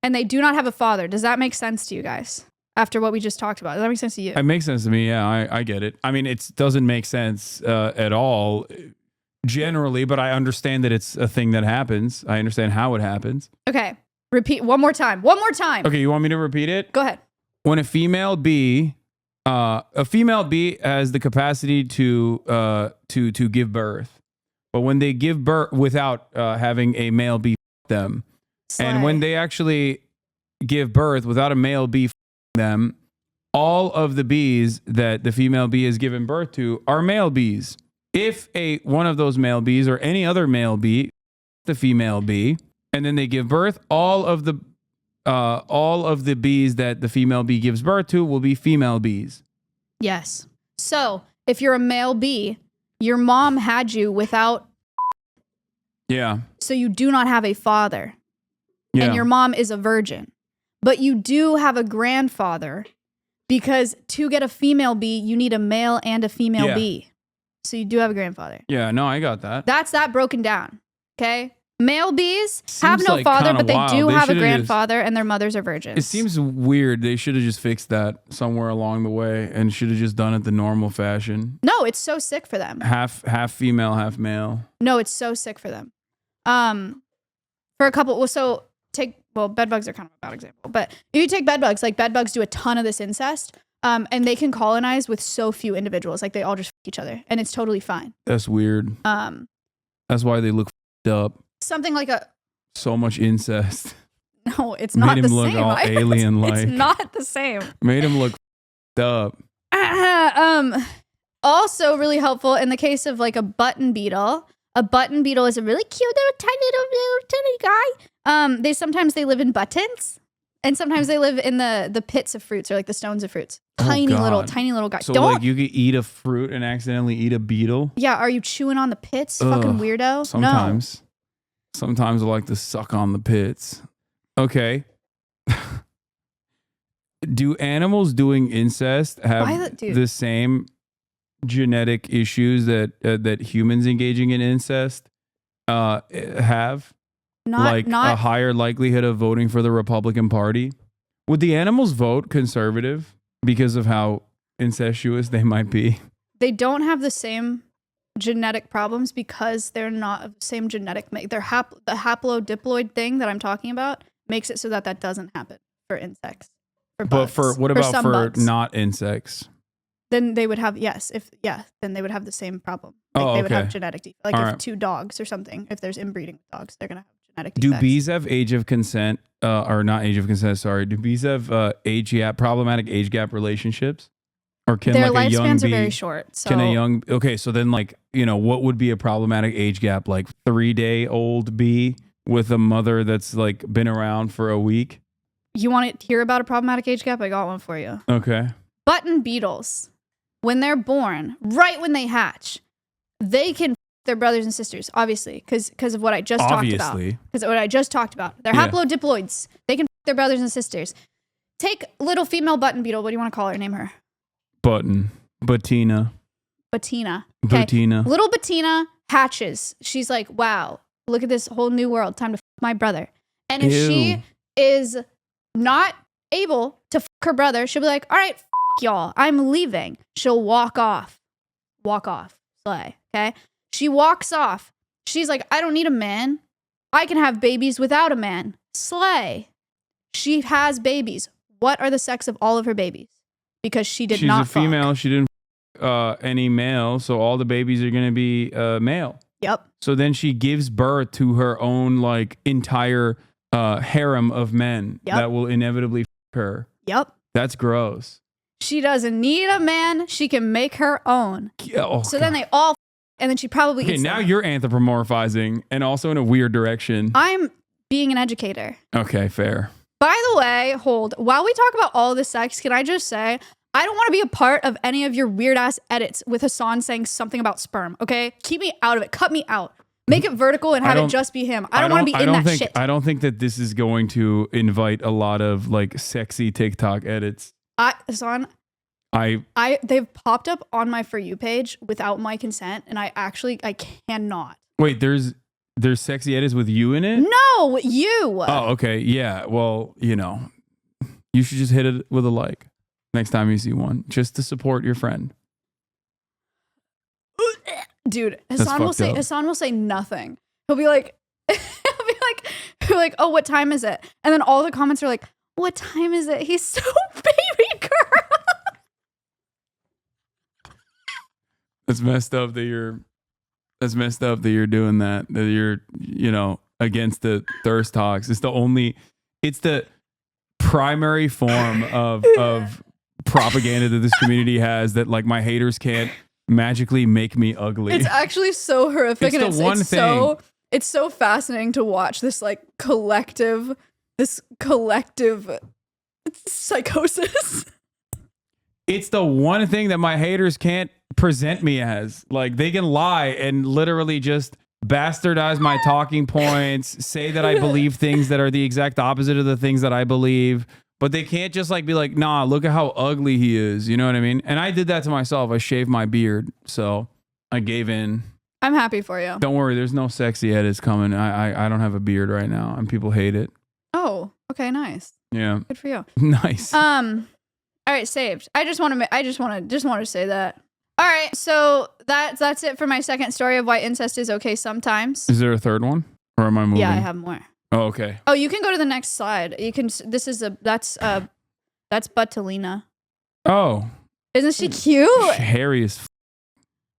and they do not have a father. Does that make sense to you guys? After what we just talked about. Does that make sense to you? It makes sense to me. Yeah, I get it. I mean, it doesn't make sense at all generally, but I understand that it's a thing that happens. I understand how it happens. Okay. Repeat one more time. One more time. Okay, you want me to repeat it? Go ahead. When a female bee has the capacity to give birth, but when they give birth without having a male bee them, and when they actually give birth without a male bee them, all of the bees that the female bee has given birth to are male bees. If one of those male bees or any other male bee, the female bee, and then they give birth, all of the bees that the female bee gives birth to will be female bees. Yes. So if you're a male bee, your mom had you without, Yeah. so you do not have a father. Yeah. And your mom is a virgin. But you do have a grandfather because to get a female bee, you need a male and a female Yeah. bee. So you do have a grandfather. Yeah, no, I got that. That's that broken down. Okay? Male bees have Seems no like father, kinda but they wild. do They have a should've grandfather and their mothers are virgins. It seems weird. They should have just fixed that somewhere along the way and should have just done it the normal fashion. No, it's so sick for them. Half female, half male. No, it's so sick for them. For a couple, well, so take well, bed bugs are kind of a bad example, but if you take bed bugs, like bed bugs do a ton of this incest, and they can colonize with so few individuals. Like they all just each other, and it's totally fine. That's weird. That's why they look up. Something like so much incest. No, it's not the same. Made him look all alien-like. It's not the same. Made him look up. Also really helpful in the case of like a button beetle. A button beetle is a really cute little tiny guy. They live in buttons, and sometimes they live in the pits of fruits or like the stones of fruits. Tiny little guy. So like you could eat a fruit and accidentally eat a beetle? Yeah, are you chewing on the pits? Fucking weirdo. Sometimes. No. Sometimes I like to suck on the pits. Okay. Do animals doing incest have the same genetic issues that humans engaging in incest have? Not a higher likelihood of voting for the Republican Party? Would the animals vote conservative because of how incestuous they might be? They don't have the same genetic problems because they're not of the same genetic make. The haplodiploid thing that I'm talking about makes it so that doesn't happen for insects. For bugs, but what about for bugs? not insects? Then they would have then they would have the same problem. Like they would have genetic defects. Like if two dogs or something, if there's inbreeding with dogs, they're gonna have genetic defects. Do bees have age of consent or not age of consent? Sorry, do bees have problematic age gap relationships? Or can their like a young lifespans bee, are very short. So so then like, what would be a problematic age gap? Like 3-day-old bee with a mother that's like been around for a week? You want to hear about a problematic age gap? I got one for you. Okay. Button beetles, when they're born, right when they hatch, they can f their brothers and sisters, obviously, because of what I just talked about. Because of what I just talked about. They're haplodiploids. They can f their brothers and sisters. Take little female button beetle. What do you want to call her? Name her. Bettina. Okay. Bettina. Little Bettina hatches. She's like, wow, look at this whole new world. Time to f my brother. And if she is not able to f her brother, she'll be like, all right, f y'all, I'm leaving. She'll walk off. Slay. Okay. She walks off. She's like, I don't need a man. I can have babies without a man. Slay. She has babies. What are the sex of all of her babies? Because she's not a female. She didn't any male. So all the babies are going to be male. Yep. So then she gives birth to her own like entire harem of men that will inevitably f her. Yep. That's gross. She doesn't need a man. She can make her own. Then they all f and then she probably eats now them. You're anthropomorphizing and also in a weird direction. I'm being an educator. Okay, fair. By the way, while we talk about all this sex, can I just say, I don't want to be a part of any of your weird ass edits with Hasan saying something about sperm, okay? Keep me out of it. Cut me out. Make it vertical and have it just be him. I don't want to be in that shit. I don't think that this is going to invite a lot of like sexy TikTok edits. Hasan, they've popped up on my For You page without my consent, and I cannot. Wait, there's sexy edits with you in it? No, you. Oh, okay. Yeah. Well, you should just hit it with a like next time you see one, just to support your friend. Dude, Hasan will say nothing. He'll be like, oh, what time is it? And then all the comments are like, what time is it? He's so baby girl. That's messed up that you're doing that you're, against the thirst talks. It's the primary form of propaganda that this community has that like my haters can't magically make me ugly. It's actually so horrific. It's so fascinating to watch this like collective psychosis. It's the one thing that my haters can't present me as. Like they can lie and literally just bastardize my talking points, say that I believe things that are the exact opposite of the things that I believe, but they can't just like be like, nah, look at how ugly he is. You know what I mean? And I did that to myself. I shaved my beard, so I gave in. I'm happy for you. Don't worry, there's no sexy edits coming. I don't have a beard right now, and people hate it. Oh, okay, nice. Yeah, good for you. Nice. All right, saved. I just want to say that. All right, so that's it for my second story of why incest is okay sometimes. Is there a third one, or am I moving? Yeah, I have more. Oh, okay. Oh, you can go to the next slide. You can. That's Butalina. Oh. Isn't she cute? Hairy as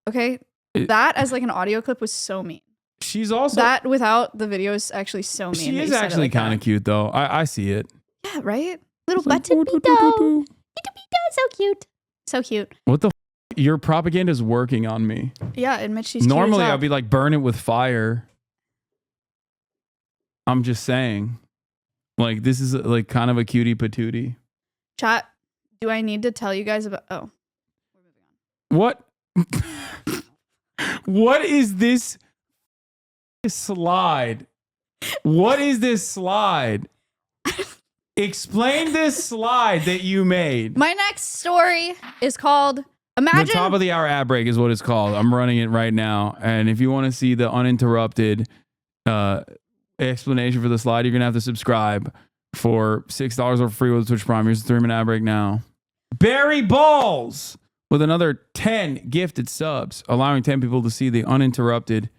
Okay. That as like an audio clip was so mean. She's also that without the video is actually so mean. She is actually kind of cute though. I see it. Yeah, right? Little It's like, button "Oh, Pito. So cute. So cute. What the your propaganda is working on me. Yeah, admit she's Normally cute as I'd be like burn it with fire. I'm just saying. Like this is like kind of a cutie patootie. Chat, do I need to tell you guys about What? What is this slide? What is this slide? Explain this slide that you made. My next story is called Imagine The top of the hour ad break is what it's called. I'm running it right now. And if you want to see the uninterrupted explanation for the slide, you're going to have to subscribe for $6 or free with Twitch Prime. Here's the 3-minute ad break now. Barry Balls with another 10 gifted subs, allowing 10 people to see the uninterrupted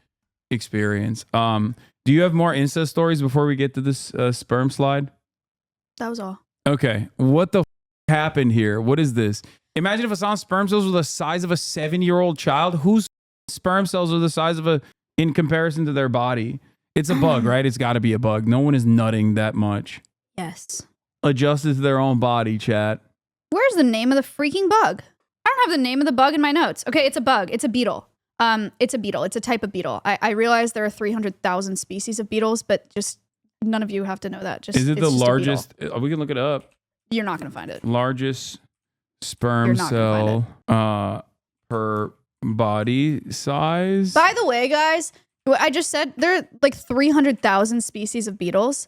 experience. Do you have more Insta stories before we get to this sperm slide? That was all. Okay. What the happened here? What is this? Imagine if Hasan's sperm cells were the size of a 7-year-old child. Whose sperm cells are the size of in comparison to their body? It's a bug, right? It's got to be a bug. No one is nutting that much. Yes. Adjusted to their own body, chat. Where's the name of the freaking bug? I don't have the name of the bug in my notes. Okay, it's a bug. It's a beetle. It's a beetle. It's a type of beetle. I realize there are 300,000 species of beetles, but just none of you have to know that. Just is it the largest? We can look it up. You're not going to find it. Largest sperm cell per body size. By the way, guys, what I just said, there are like 300,000 species of beetles.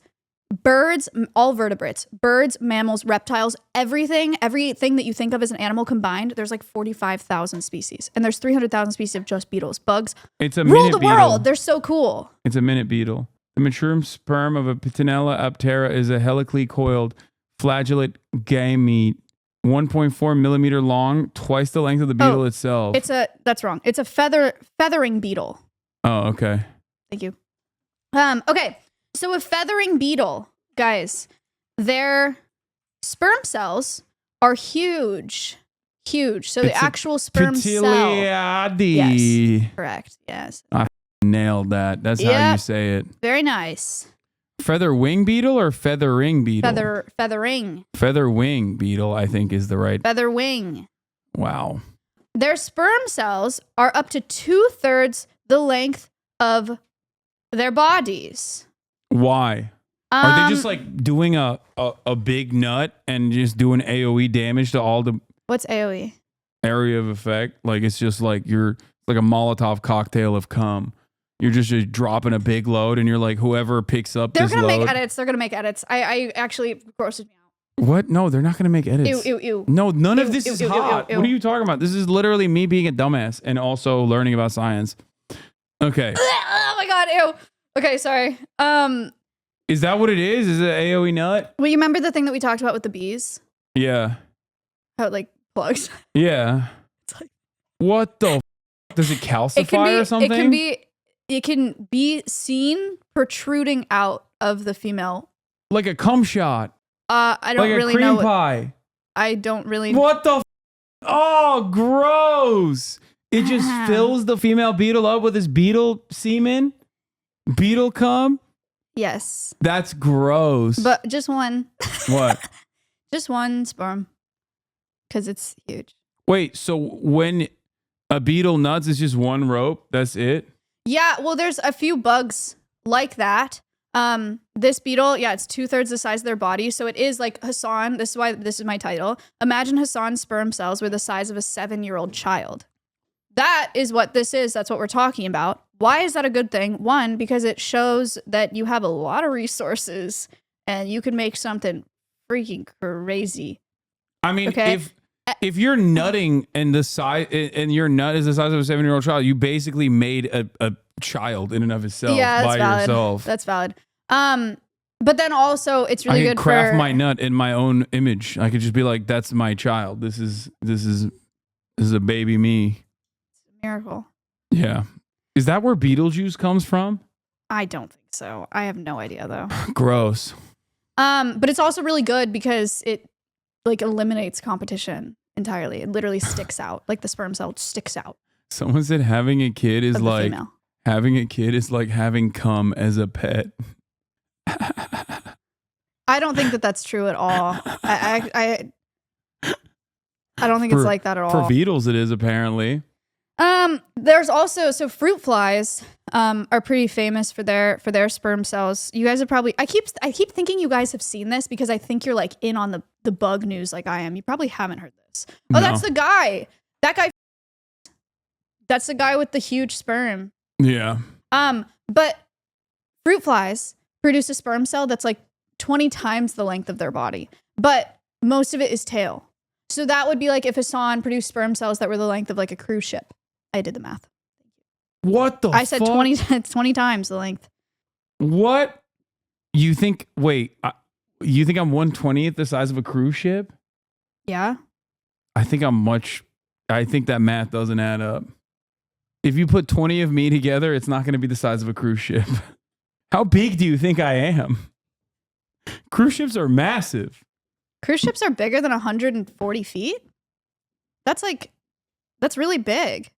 Birds, all vertebrates, birds, mammals, reptiles, everything that you think of as an animal combined, there's like 45,000 species. And there's 300,000 species of just beetles. Bugs it's a rule minute the beetle. world. They're so cool. It's a minute beetle. The mature sperm of a Pitinella aptera is a helically coiled flagellate gamete, 1.4 millimeter long, twice the length of the beetle itself. That's wrong. It's a feathering beetle. Oh, okay. Thank you. Okay. So a feathering beetle, guys, their sperm cells are huge. Huge. So the actual sperm cell. Yes. Correct. Yes. I nailed that. That's how you say it. Very nice. Feather wing beetle or feathering beetle? Feathering. Feather wing beetle, I think, is the right. Feather wing. Wow. Their sperm cells are up to 2/3 the length of their bodies. Why? Are they just like doing a big nut and just doing AoE damage to all the What's AoE? Area of effect? Like it's just like you're like a Molotov cocktail of cum. You're just dropping a big load and you're like whoever picks up this load. They're going to make edits. They're going to make edits. I actually grosses me out. What? No, they're not going to make edits. Ew. No, none of this is hot. What are you talking about? This is literally me being a dumbass and also learning about science. Okay. Oh my god, ew. Okay, sorry. Is that what it is? Is it AoE nut? Well, you remember the thing that we talked about with the bees? Yeah. How it like plugs. Yeah. It's like, what the does it calcify or something? It can be seen protruding out of the female. Like a cum shot. I don't like really a cream know. Pie. I don't really. What the? Oh, gross! It just fills the female beetle up with this beetle semen, beetle cum. Yes. That's gross. But just one. What? Just one sperm, because it's huge. Wait, so when a beetle nuts, it's just one rope? That's it? Yeah. Well, there's a few bugs like that. This beetle, it's 2/3 the size of their body. So it is like Hasan. This is why this is my title. Imagine Hasan's sperm cells were the size of a 7-year-old child. That is what this is. That's what we're talking about. Why is that a good thing? One, because it shows that you have a lot of resources and you can make something freaking crazy. I mean, if you're nutting and the size and your nut is the size of a 7-year-old child, you basically made a child in and of itself by yourself. That's valid. But then also it's really good for... I could craft my nut in my own image. I could just be like, that's my child. This is a baby me. It's a miracle. Yeah. Is that where Beetlejuice comes from? I don't think So I have no idea though. Gross. But it's also really good because it like eliminates competition entirely. It literally sticks out. Like the sperm cell sticks out. Someone said having a kid is of the like female. having a kid is like having cum as a pet. I don't think that that's true at all. I don't think it's like that at all. For beetles, it is apparently. There's also fruit flies are pretty famous for their sperm cells. You guys have probably I keep thinking you guys have seen this because I think you're like in on the bug news like I am. You probably haven't heard this. Oh, No. that's the guy. That's the guy with the huge sperm. Yeah. But fruit flies produce a sperm cell that's like 20 times the length of their body, but most of it is tail. So that would be like if Hasan produced sperm cells that were the length of like a cruise ship. I did the math. What the I said fuck? 20 times the length. What? You think, wait, you think I'm 1/20th the size of a cruise ship? Yeah. I think that math doesn't add up. If you put 20 of me together, it's not going to be the size of a cruise ship. How big do you think I am? Cruise ships are massive. Cruise ships are bigger than 140 feet? That's really big.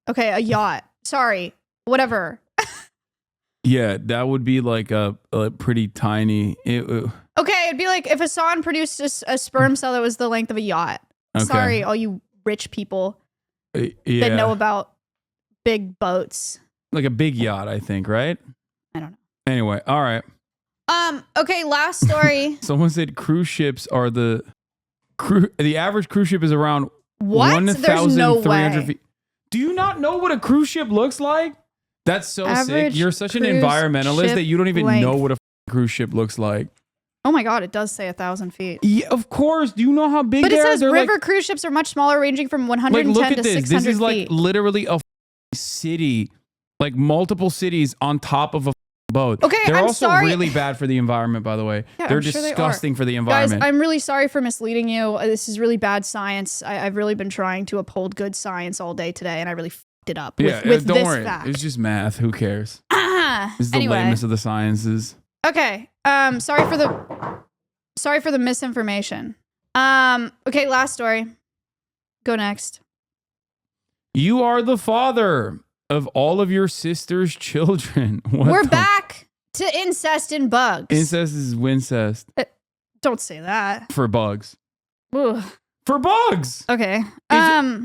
Okay, a yacht. Sorry. Whatever. Yeah, that would be like a pretty tiny. Okay, it'd be like if Hasan produced a sperm cell that was the length of a yacht. Okay. Sorry, all you rich people Yeah. that know about big boats. Like a big yacht, I think, right? I don't know. Anyway, all right. Okay, last story. Someone said cruise ships are the average cruise ship is around What? There's no 1,300 way. feet. Do you not know what a cruise ship looks like? That's so sick. Average You're such an cruise environmentalist ship that you don't even length. know what a cruise ship looks like. Oh my god, it does say 1,000 feet. Yeah, of course. Do you know how big But they it are? says They're river like, cruise ships are much smaller, ranging from 110 look at to this. 600 This is like feet. literally a city, like multiple cities on top of a boat. Okay, they're I'm also sorry. really bad for the environment, by the way. Yeah, they're I'm sure they are. disgusting for the Guys, environment. I'm really sorry for misleading you. This is really bad science. I've really been trying to uphold good science all day today, and I really fucked it up with don't this worry. fact. It's just math. Who cares? This is the Anyway. lamest of the sciences. Okay. Sorry for the misinformation. Okay, last story. Go next. You are the father of all of your sister's children. What We're the- back to incest and bugs. Incest is wincest Don't say that. for bugs. Ugh. For bugs. Okay.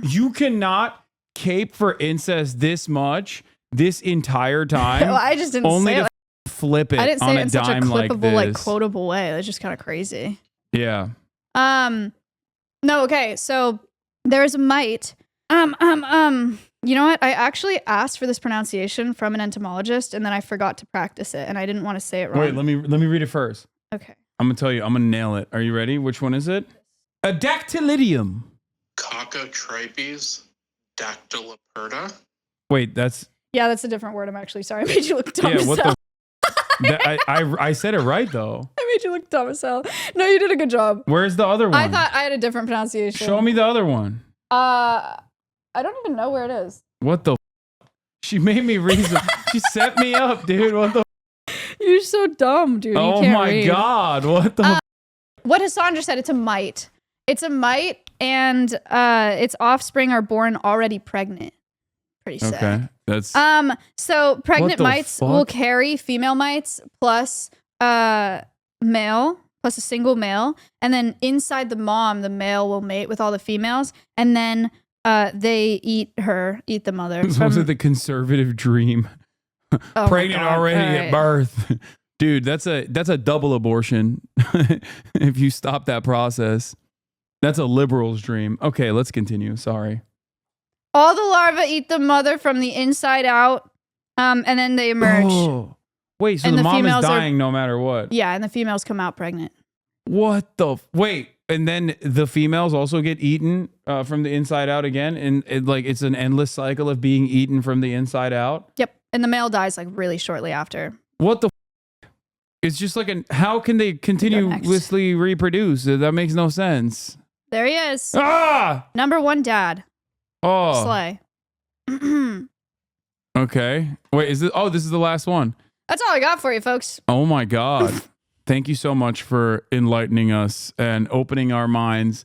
You cannot cape for incest this much this entire time. Well, I just didn't only say to it. flip it I didn't on say it a in such a dime like clippable, this. like quotable way. That's just kind of crazy. Yeah. No, okay. So there's a mite. You know what? I actually asked for this pronunciation from an entomologist, and then I forgot to practice it, and I didn't want to say it wrong. Wait, let me read it first. Okay. I'm gonna tell you. I'm gonna nail it. Are you ready? Which one is it? A dactylidium. Coccotripes dactyloperta. Wait, that's Yeah, that's a different word. I'm actually sorry. I made you look dumb yeah. as What hell. the? I said it right though. I made you look dumb as hell. No, you did a good job. Where's the other one? I thought I had a different pronunciation. Show me the other one. I don't even know where it is. What the? She made me read. She set me up, dude. What the? You're so dumb, dude. You Oh can't my read. god! What the? What Hasan just said, it's a mite. It's a mite, and its offspring are born already pregnant. Pretty sick. Okay, that's So pregnant the mites will fuck? carry female mites plus male plus a single male, and then inside the mom, the male will mate with all the females, and then they eat the mother. it's almost like the conservative dream. Oh my Pregnant God. already All at right. birth. Dude, that's a double abortion. If you stop that process, that's a liberal's dream. Okay, let's continue. Sorry. All the larvae eat the mother from the inside out, and then they emerge. Oh. Wait, so And the the mom is females are- dying no matter what. Yeah, and the females come out pregnant. What the? Wait, and then the females also get eaten from the inside out again, and it's an endless cycle of being eaten from the inside out. Yep, and the male dies like really shortly after. What the? It's just like how can they continuously reproduce? That makes no sense. There he is. Ah! Number one dad. Oh. Slay. Okay. Wait, is this? Oh, this is the last one. That's all I got for you, folks. Oh my God. Thank you so much for enlightening us and opening our minds.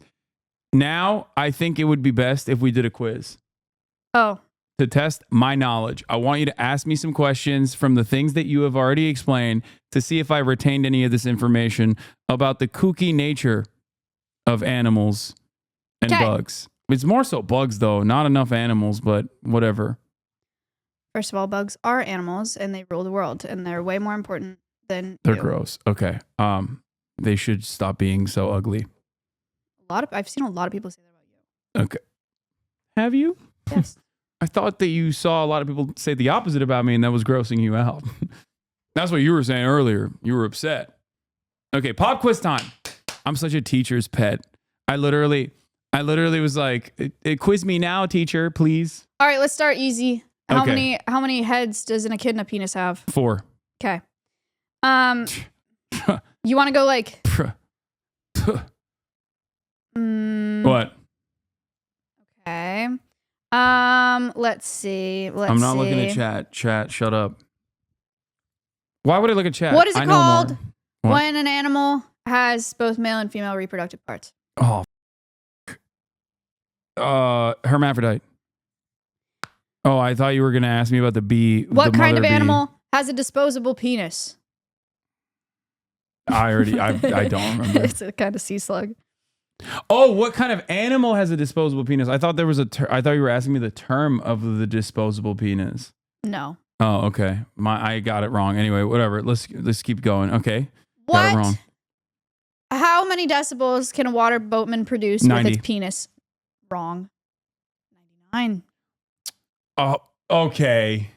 Now, I think it would be best if we did a quiz Oh, to test my knowledge. I want you to ask me some questions from the things that you have already explained to see if I retained any of this information about the kooky nature of animals and bugs. It's more so bugs, though. Not enough animals, but whatever. first of all, bugs are animals and they rule the world, and they're way more important than They're you. gross. Okay. They should stop being so ugly. I've seen a lot of people say that about you. Okay. Have you? Yes. I thought that you saw a lot of people say the opposite about me and that was grossing you out. That's what you were saying earlier. You were upset. Okay, pop quiz time. I'm such a teacher's pet. I literally was like, quiz me now, teacher, please. All right, let's start easy. How Okay. many heads does an echidna penis have? 4. Okay. You want to go like What? Okay. Let's see. I'm not looking at chat. Chat, shut up. Why would I look at chat? What is it I know more. called What? when an animal has both male and female reproductive parts? Oh. Hermaphrodite. Oh, I thought you were gonna ask me about the bee. What the kind of mother bee. animal has a disposable penis? I don't remember. It's a kind of sea slug. Oh, what kind of animal has a disposable penis? I thought there was I thought you were asking me the term of the disposable penis. No. Oh, okay. I got it wrong. Anyway, whatever. Let's keep going. Okay. What? Got it wrong. How many decibels can a water boatman produce 90. with its penis? Wrong. 99. Oh, okay.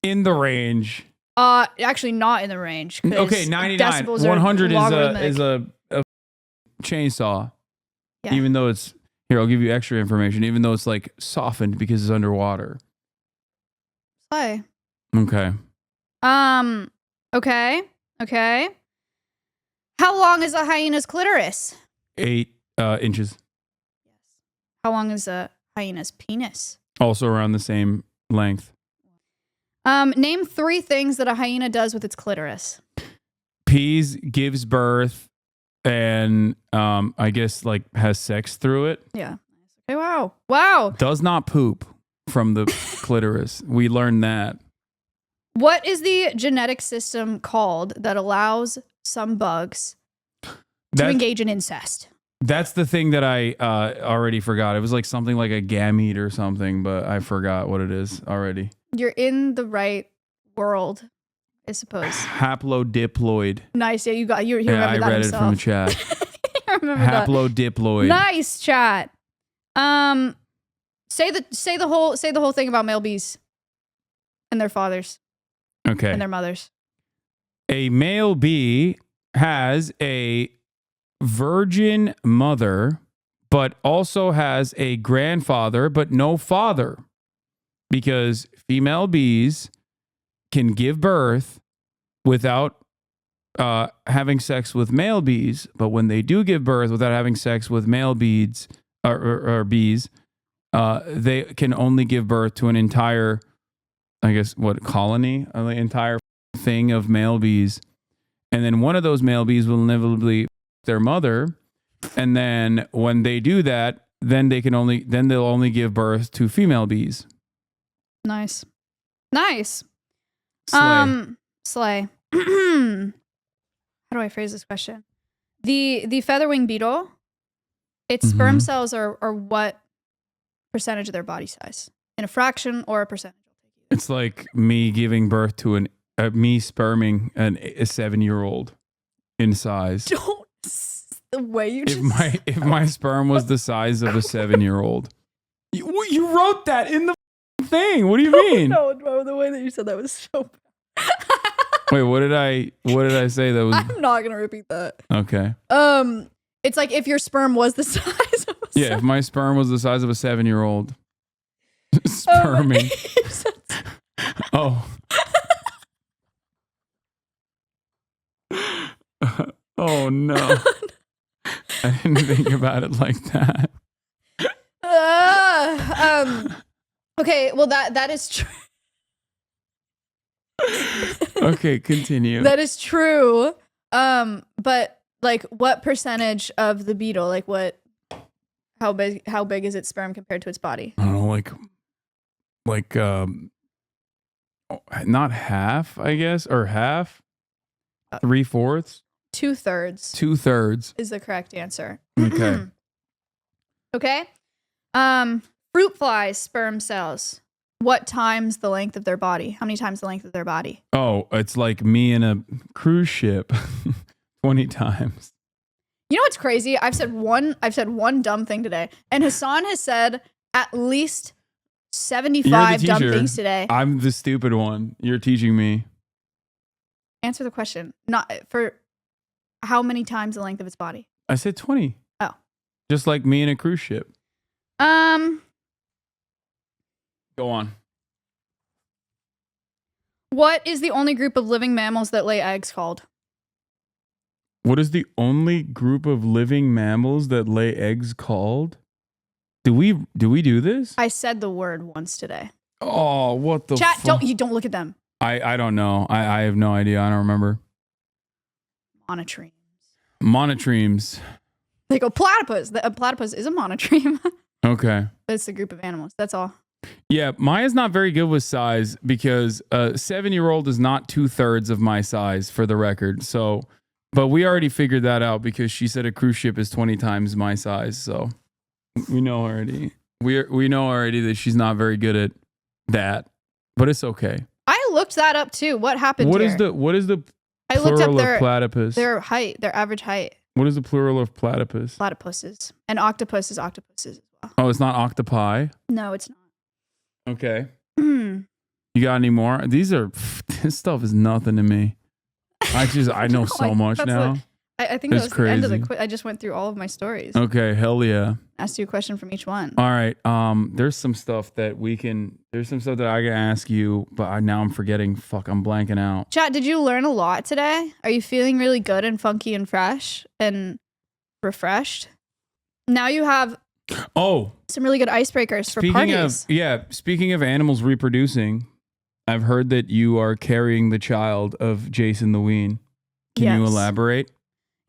In the range. Actually not in the range. 'Cause Okay, 99. decibels are 100 logarithmic. is a chainsaw. Yeah. Even though it's here, I'll give you extra information. Even though it's like softened because it's underwater. Play. Okay. Okay. How long is a hyena's clitoris? 8 inches. Yes. How long is a hyena's penis? Also around the same length. Name 3 things that a hyena does with its clitoris. Pees, gives birth, and I guess like has sex through it. Yeah. Okay, wow. Does not poop from the clitoris. We learned that. What is the genetic system called that allows some bugs to engage in incest? That's the thing that I already forgot. It was like something like a gamete or something, but I forgot what it is already. You're in the right world, I suppose. Haplodiploid. Nice. Yeah, you remember Yeah, I that read it from the himself. chat. I remember that. Haplodiploid. Nice chat. Say the whole thing about male bees and their fathers Okay. and their mothers. A male bee has a virgin mother, but also has a grandfather, but no father. Because female bees can give birth without having sex with male bees, but when they do give birth without having sex with male bees or bees, they can only give birth to an entire, I guess, colony, the entire thing of male bees, and then one of those male bees will inevitably their mother, and then when they do that, then they'll only give birth to female bees. Nice. Slay. How do I phrase this question? The featherwing beetle, its sperm cells are what percentage of their body size? In a fraction or a percentage? It's like me giving birth to me sperming a 7-year-old in size. Don't the way you just If my sperm was the size of a 7-year-old. You wrote that in the thing. What do you mean? No, the way that you said that was so bad. Wait, what did I say that was I'm not gonna repeat that. okay? It's like if your sperm was the size of a Yeah, if my sperm was the size of a 7-year-old. Sperming. Oh. Oh no. I didn't think about it like that. Okay, well that is true. Okay, continue. That is true. But like, what percentage of the beetle? Like, how big is its sperm compared to its body? I don't know, like not half, I guess, or half, 3/4, 2/3. 2/3 Is the correct answer. Okay. Okay. Fruit flies sperm cells. What times the length of their body? How many times the length of their body? Oh, it's like me in a cruise ship 20 times. You know what's crazy? I've said one dumb thing today, and Hasan has said at least 75 dumb things today. I'm the stupid one. You're teaching me. Answer the question. Not for how many times the length of its body? I said 20. Oh. Just like me in a cruise ship. Go on. What is the only group of living mammals that lay eggs called? What is the only group of living mammals that lay eggs called? Do we do this? I said the word once today. Oh, what the Chat, don't look at them. I don't know. I have no idea. I don't remember. Monotremes. They go platypus. A platypus is a monotreme. Okay. It's a group of animals. That's all. Yeah, Maya's not very good with size because a 7-year-old is not 2/3 of my size, for the record. So, but we already figured that out because she said a cruise ship is 20 times my size. So we know already. We know already that she's not very good at that, but it's okay. I looked that up too. What happened? What is the I looked up plural of platypus? their height, their average height. What is the plural of platypus? Platypuses. And octopus is octopuses as well. Oh, it's not octopi. No, it's not. Okay. You got any more? This stuff is nothing to me. I know so much now. I think that It's was the end of the crazy. quiz. I just went through all of my stories. Okay, hell yeah. Asked you a question from each one. All right. There's some stuff that I can ask you, but now I'm forgetting. Fuck, I'm blanking out. Chat, did you learn a lot today? Are you feeling really good and funky and fresh and refreshed? Now you have some really good icebreakers for parties. Speaking of animals reproducing, I've heard that you are carrying the child of Jason the Ween. Can you elaborate?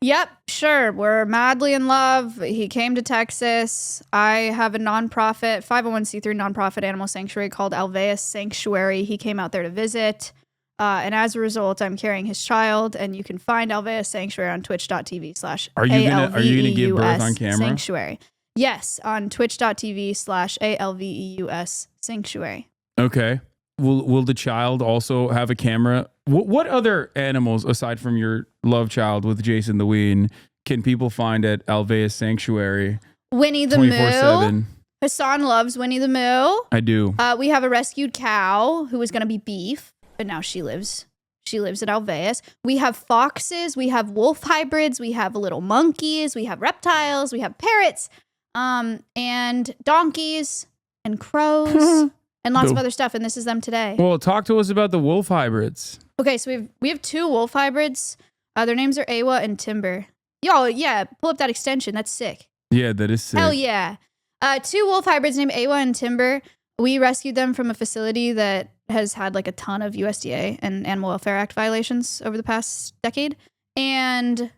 Yep, sure. We're madly in love. He came to Texas. I have a nonprofit, 501c3 nonprofit animal sanctuary called Alveus Sanctuary. He came out there to visit. And as a result, I'm carrying his child. And you can find Alveus Sanctuary on twitch.tv/ALVEUS Are you gonna give birth on camera? Sanctuary. Yes, on twitch.tv/ALVEUS Sanctuary. Okay. Will the child also have a camera? What other animals, aside from your love child with Jason the Ween, can people find at Alveus Sanctuary? Winnie the 24/7? Moo. Hassan loves Winnie the Moo. I do. We have a rescued cow who was going to be beef, but now she lives at Alveus. We have foxes. We have wolf hybrids. We have little monkeys. We have reptiles. We have parrots, and donkeys and crows. And lots of other stuff, and this is them today. Well, talk to us about the wolf hybrids. Okay, so we have 2 wolf hybrids. Their names are Awa and Timber. Yo, yeah, pull up that extension. That's sick. Yeah, that is sick. Hell yeah. 2 wolf hybrids named Awa and Timber. We rescued them from a facility that has had like a ton of USDA and Animal Welfare Act violations over the past decade. And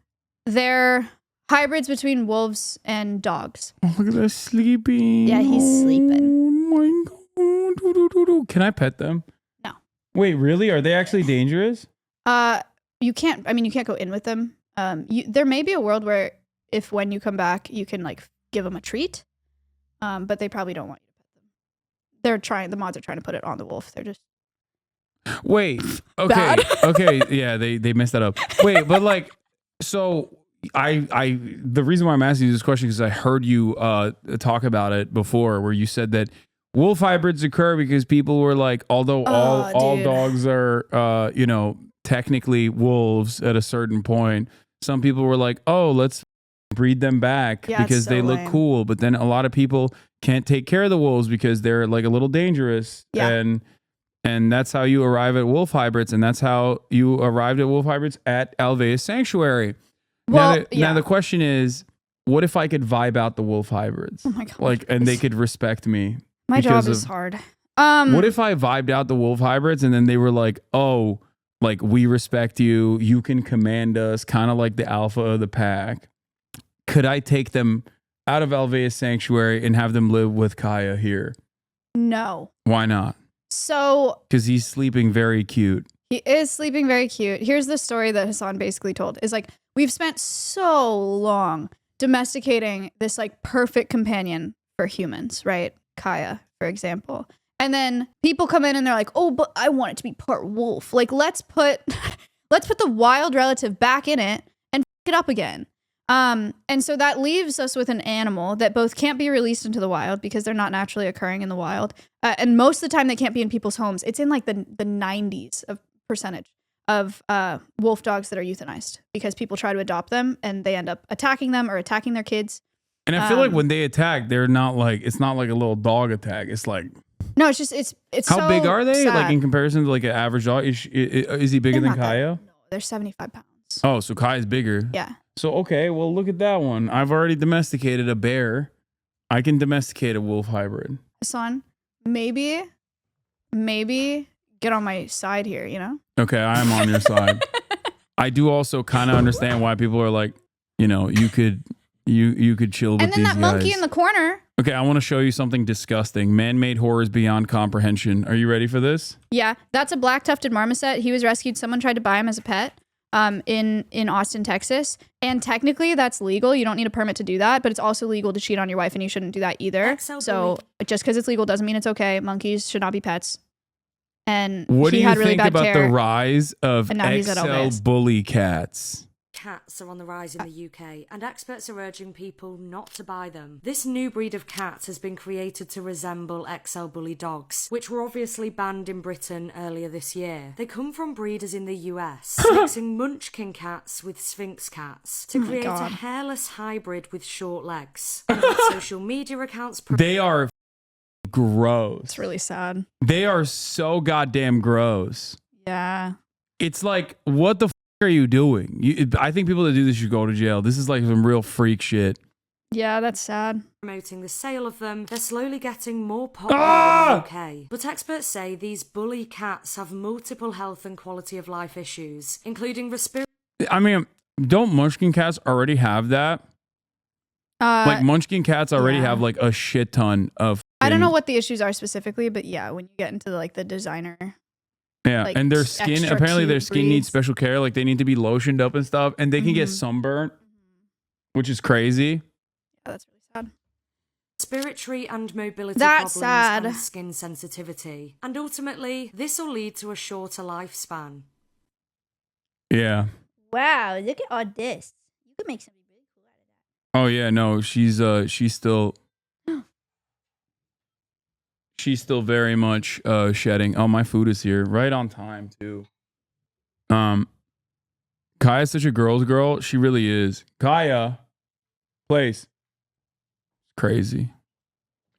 they're hybrids between wolves and dogs. Oh, look at that sleeping. Yeah, he's sleeping. Oh my God. Can I pet them? No. Wait, really? Are they actually dangerous? You can't go in with them. There may be a world where when you come back, you can like give them a treat. But they probably don't want you to pet them. The mods are trying to put it on the wolf. They're just Wait. Okay. Bad. Okay. Yeah, they messed that up. Wait, but like, so the reason why I'm asking you this question is I heard you talk about it before, where you said that wolf hybrids occur because people were like, although all dogs are, technically wolves at a certain point, some people were like, oh, let's breed them back because they look cool. But then a lot of people can't take care of the wolves because they're like a little dangerous. Yeah. And that's how you arrive at wolf hybrids. And that's how you arrived at wolf hybrids at Alveus Sanctuary. Well, now the question is, what if I could vibe out the wolf hybrids? Oh my God. And they could respect me? My job is hard. What if I vibed out the wolf hybrids and then they were like, oh, like we respect you, you can command us, kind of like the alpha of the pack. Could I take them out of Alveus Sanctuary and have them live with Kaya here? No. Why not? So Because he's sleeping very cute. he is sleeping very cute. Here's the story that Hasan basically told. Is like, we've spent so long domesticating this like perfect companion for humans, right? Kaya, for example. And then people come in and they're like, oh, but I want it to be part wolf. Like, let's put the wild relative back in it and f it up again. And so that leaves us with an animal that both can't be released into the wild because they're not naturally occurring in the wild. And most of the time they can't be in people's homes. It's in like the 90s of percentage of wolf dogs that are euthanized because people try to adopt them and they end up attacking them or attacking their kids. And I feel like when they attack, they're not like, it's not like a little dog attack. It's like, no, it's just, it's how so big are they? sad. Like in comparison to like an average dog? Is he bigger They're than not that- Kaya? no, they're 75 pounds. Oh, so Kaya's bigger. Yeah. So, okay, well, look at that one. I've already domesticated a bear. I can domesticate a wolf hybrid. Hasan, maybe get on my side here, you know? Okay, I am on your side. I do also kind of understand why people are like, you know, you could chill with And then these that monkey guys. in the corner. Okay, I want to show you something disgusting. Man-made horrors beyond comprehension. Are you ready for this? Yeah, that's a black tufted marmoset. He was rescued. Someone tried to buy him as a pet in Austin, Texas. And technically that's legal. You don't need a permit to do that, but it's also legal to cheat on your wife and you shouldn't do that either. So just because it's legal doesn't mean it's okay. Monkeys should not be pets. And What do he you had really think bad about care. the rise of and now he's at XL Alveus. bully cats? Cats are on the rise in the UK, and experts are urging people not to buy them. This new breed of cat has been created to resemble XL bully dogs, which were obviously banned in Britain earlier this year. They come from breeders in the US, mixing munchkin cats with sphinx cats to create a God. hairless hybrid with short legs. And with social media accounts They are gross. It's really sad. They are so goddamn gross. Yeah. It's like, what the are you doing? I think people that do this should go to jail. This is like some real freak shit. Yeah, that's sad. promoting the sale of them, they're slowly getting more popular in the UK. But experts say these bully cats have multiple health and quality of life issues, including respiratory. I mean, don't munchkin cats already have that? Like munchkin cats already have like a shit ton of. I don't know what the issues are specifically, but yeah, when you get into like the designer. Yeah, like, and their skin, extra apparently their cute skin needs breeds. special care. Like they need to be lotioned up and stuff, and they can get sunburnt, which is crazy. Yeah, that's really sad. Respiratory and mobility That's problems sad. and skin sensitivity. And ultimately, this will lead to a shorter lifespan. Yeah. Wow, look at all this. You could make something really cool out of that. Oh yeah, no, she's still very much shedding. Oh, my food is here right on time too. Kaya's such a girl's girl. She really is. Kaya, place. Crazy.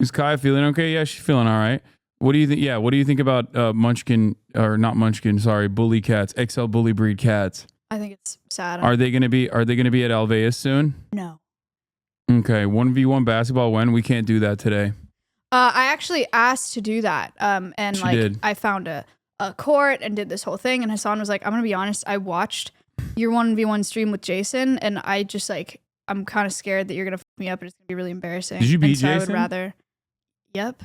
Is Kaya feeling okay? Yeah, she's feeling all right. What do you think? Yeah, what do you think about munchkin or not munchkin? Sorry, bully cats, XL bully breed cats. I think it's sad. Are they gonna be at Alveus soon? No. Okay, 1v1 basketball when? We can't do that today. I actually asked to do that. And She like did. I found a court and did this whole thing. And Hasan was like, I'm gonna be honest, I watched your 1v1 stream with Jason, and I just like I'm kind of scared that you're gonna fuck me up and it's gonna be really embarrassing. Did you beat and so I would Jason? rather. Yep.